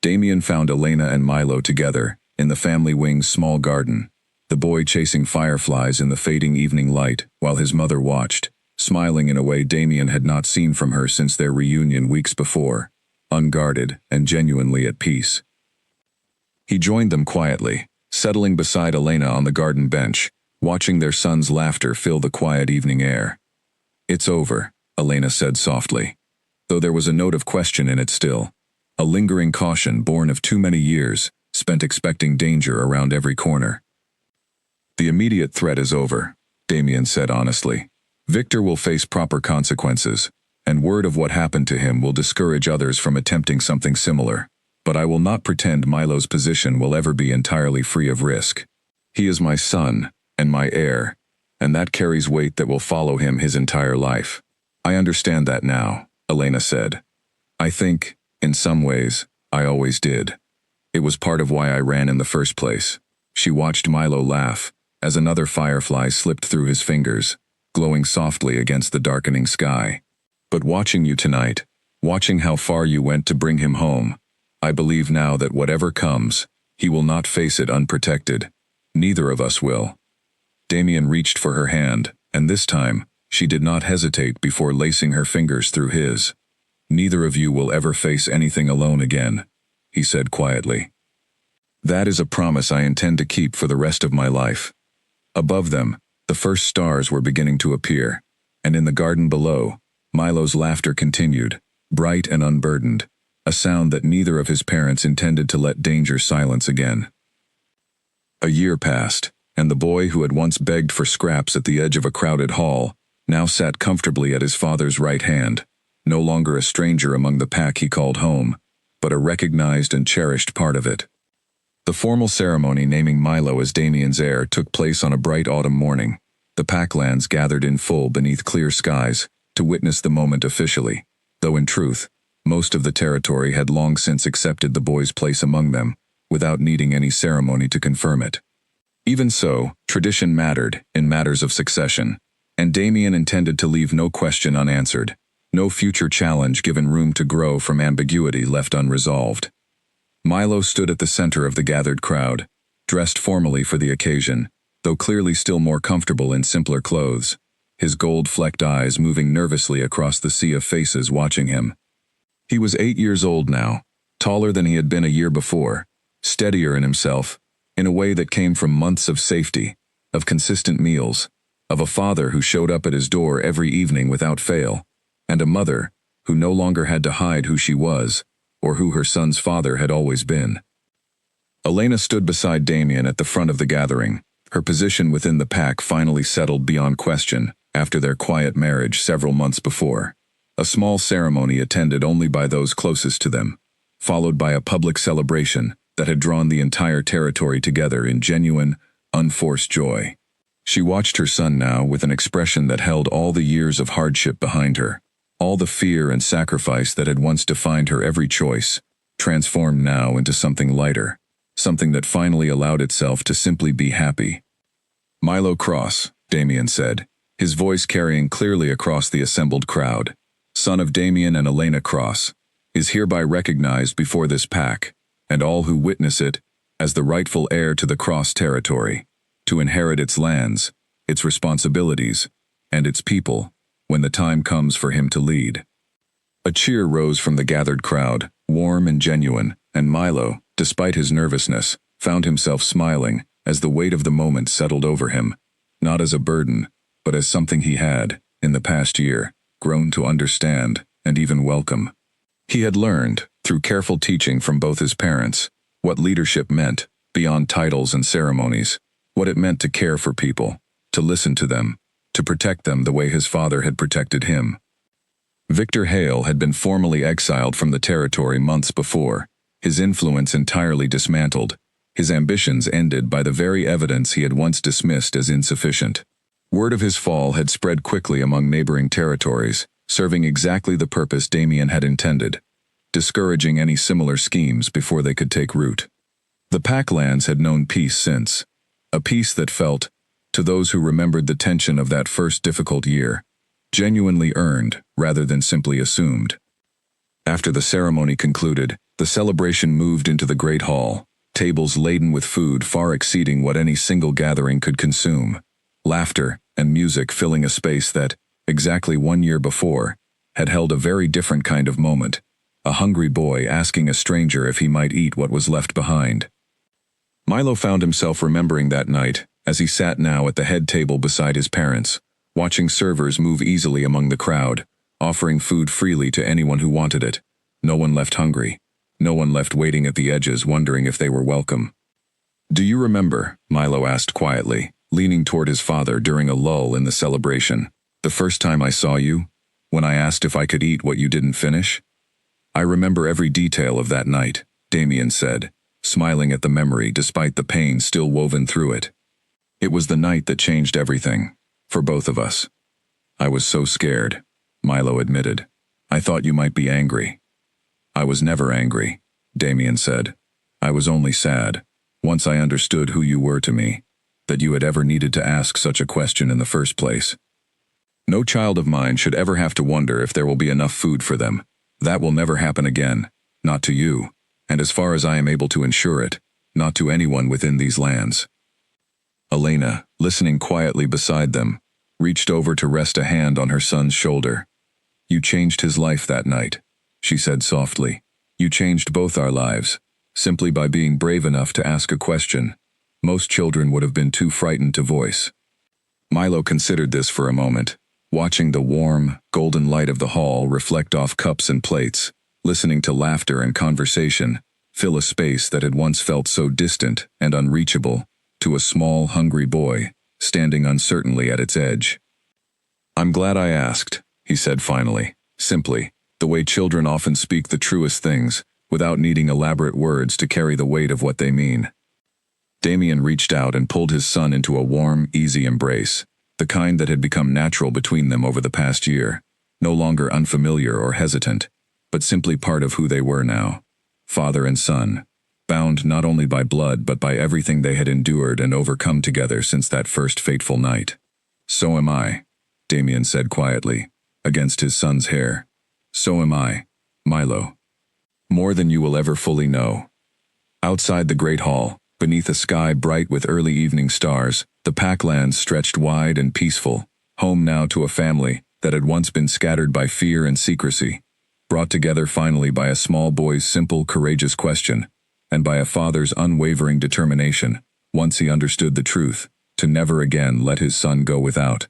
S1: Damien found Elena and Milo together in the family wing's small garden, the boy chasing fireflies in the fading evening light while his mother watched, smiling in a way Damien had not seen from her since their reunion weeks before, unguarded and genuinely at peace. He joined them quietly, settling beside Elena on the garden bench, watching their son's laughter fill the quiet evening air. It's over, Elena said softly, though there was a note of question in it still, a lingering caution born of too many years spent expecting danger around every corner. The immediate threat is over, Damien said honestly. Victor will face proper consequences, and word of what happened to him will discourage others from attempting something similar. But I will not pretend Milo's position will ever be entirely free of risk. He is my son, and my heir, and that carries weight that will follow him his entire life. I understand that now, Elena said. I think, in some ways, I always did. It was part of why I ran in the first place. She watched Milo laugh, as another firefly slipped through his fingers, glowing softly against the darkening sky. But watching you tonight, watching how far you went to bring him home, I believe now that whatever comes, he will not face it unprotected. Neither of us will. Damien reached for her hand, and this time, she did not hesitate before lacing her fingers through his. Neither of you will ever face anything alone again, he said quietly. That is a promise I intend to keep for the rest of my life. Above them, the first stars were beginning to appear, and in the garden below, Milo's laughter continued, bright and unburdened, a sound that neither of his parents intended to let danger silence again. A year passed, and the boy who had once begged for scraps at the edge of a crowded hall now sat comfortably at his father's right hand, no longer a stranger among the pack he called home, but a recognized and cherished part of it. The formal ceremony naming Milo as Damien's heir took place on a bright autumn morning. The Packlands gathered in full beneath clear skies to witness the moment officially, though in truth, most of the territory had long since accepted the boy's place among them, without needing any ceremony to confirm it. Even so, tradition mattered in matters of succession, and Damien intended to leave no question unanswered, no future challenge given room to grow from ambiguity left unresolved. Milo stood at the center of the gathered crowd, dressed formally for the occasion, though clearly still more comfortable in simpler clothes, his gold-flecked eyes moving nervously across the sea of faces watching him. He was 8 years old now, taller than he had been a year before, steadier in himself, in a way that came from months of safety, of consistent meals, of a father who showed up at his door every evening without fail, and a mother who no longer had to hide who she was, or who her son's father had always been. Elena stood beside Damien at the front of the gathering, her position within the pack finally settled beyond question after their quiet marriage several months before. A small ceremony attended only by those closest to them, followed by a public celebration that had drawn the entire territory together in genuine, unforced joy. She watched her son now with an expression that held all the years of hardship behind her, all the fear and sacrifice that had once defined her every choice, transformed now into something lighter, something that finally allowed itself to simply be happy. "Milo Cross," Damien said, his voice carrying clearly across the assembled crowd, son of Damien and Elena Cross, is hereby recognized before this pack, and all who witness it, as the rightful heir to the Cross territory, to inherit its lands, its responsibilities, and its people, when the time comes for him to lead. A cheer rose from the gathered crowd, warm and genuine, and Milo, despite his nervousness, found himself smiling as the weight of the moment settled over him, not as a burden, but as something he had, in the past year, grown to understand and even welcome. He had learned, through careful teaching from both his parents, what leadership meant, beyond titles and ceremonies, what it meant to care for people, to listen to them, to protect them the way his father had protected him. Victor Hale had been formally exiled from the territory months before, his influence entirely dismantled, his ambitions ended by the very evidence he had once dismissed as insufficient. Word of his fall had spread quickly among neighboring territories, serving exactly the purpose Damien had intended, discouraging any similar schemes before they could take root. The Packlands had known peace since, a peace that felt, to those who remembered the tension of that first difficult year, genuinely earned rather than simply assumed. After the ceremony concluded, the celebration moved into the great hall, tables laden with food far exceeding what any single gathering could consume, laughter and music filling a space that, exactly 1 year before, had held a very different kind of moment, a hungry boy asking a stranger if he might eat what was left behind. Milo found himself remembering that night, as he sat now at the head table beside his parents, watching servers move easily among the crowd, offering food freely to anyone who wanted it. No one left hungry. No one left waiting at the edges wondering if they were welcome. "Do you remember," Milo asked quietly, leaning toward his father during a lull in the celebration, "the first time I saw you, when I asked if I could eat what you didn't finish?" "I remember every detail of that night," Damien said, smiling at the memory despite the pain still woven through it. "It was the night that changed everything, for both of us." "I was so scared," Milo admitted. "I thought you might be angry." "I was never angry," Damien said. "I was only sad, once I understood who you were to me, that you had ever needed to ask such a question in the first place. No child of mine should ever have to wonder if there will be enough food for them. That will never happen again, not to you, and as far as I am able to ensure it, not to anyone within these lands." Elena, listening quietly beside them, reached over to rest a hand on her son's shoulder. "You changed his life that night," she said softly. "You changed both our lives, simply by being brave enough to ask a question most children would have been too frightened to voice." Milo considered this for a moment, watching the warm, golden light of the hall reflect off cups and plates, listening to laughter and conversation fill a space that had once felt so distant and unreachable, to a small, hungry boy, standing uncertainly at its edge. "I'm glad I asked," he said finally, simply, the way children often speak the truest things, without needing elaborate words to carry the weight of what they mean. Damien reached out and pulled his son into a warm, easy embrace, the kind that had become natural between them over the past year, no longer unfamiliar or hesitant, but simply part of who they were now, father and son, bound not only by blood but by everything they had endured and overcome together since that first fateful night. "So am I," Damien said quietly, against his son's hair. "So am I, Milo. More than you will ever fully know." Outside the great hall, beneath a sky bright with early evening stars, the packlands stretched wide and peaceful, home now to a family that had once been scattered by fear and secrecy, brought together finally by a small boy's simple, courageous question, and by a father's unwavering determination, once he understood the truth, to never again let his son go without.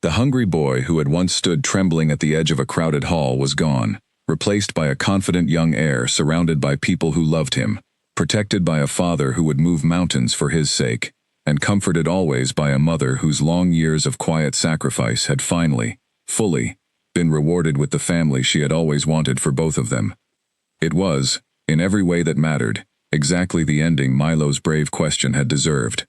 S1: The hungry boy who had once stood trembling at the edge of a crowded hall was gone, replaced by a confident young heir surrounded by people who loved him, protected by a father who would move mountains for his sake, and comforted always by a mother whose long years of quiet sacrifice had finally, fully, been rewarded with the family she had always wanted for both of them. It was, in every way that mattered, exactly the ending Milo's brave question had deserved.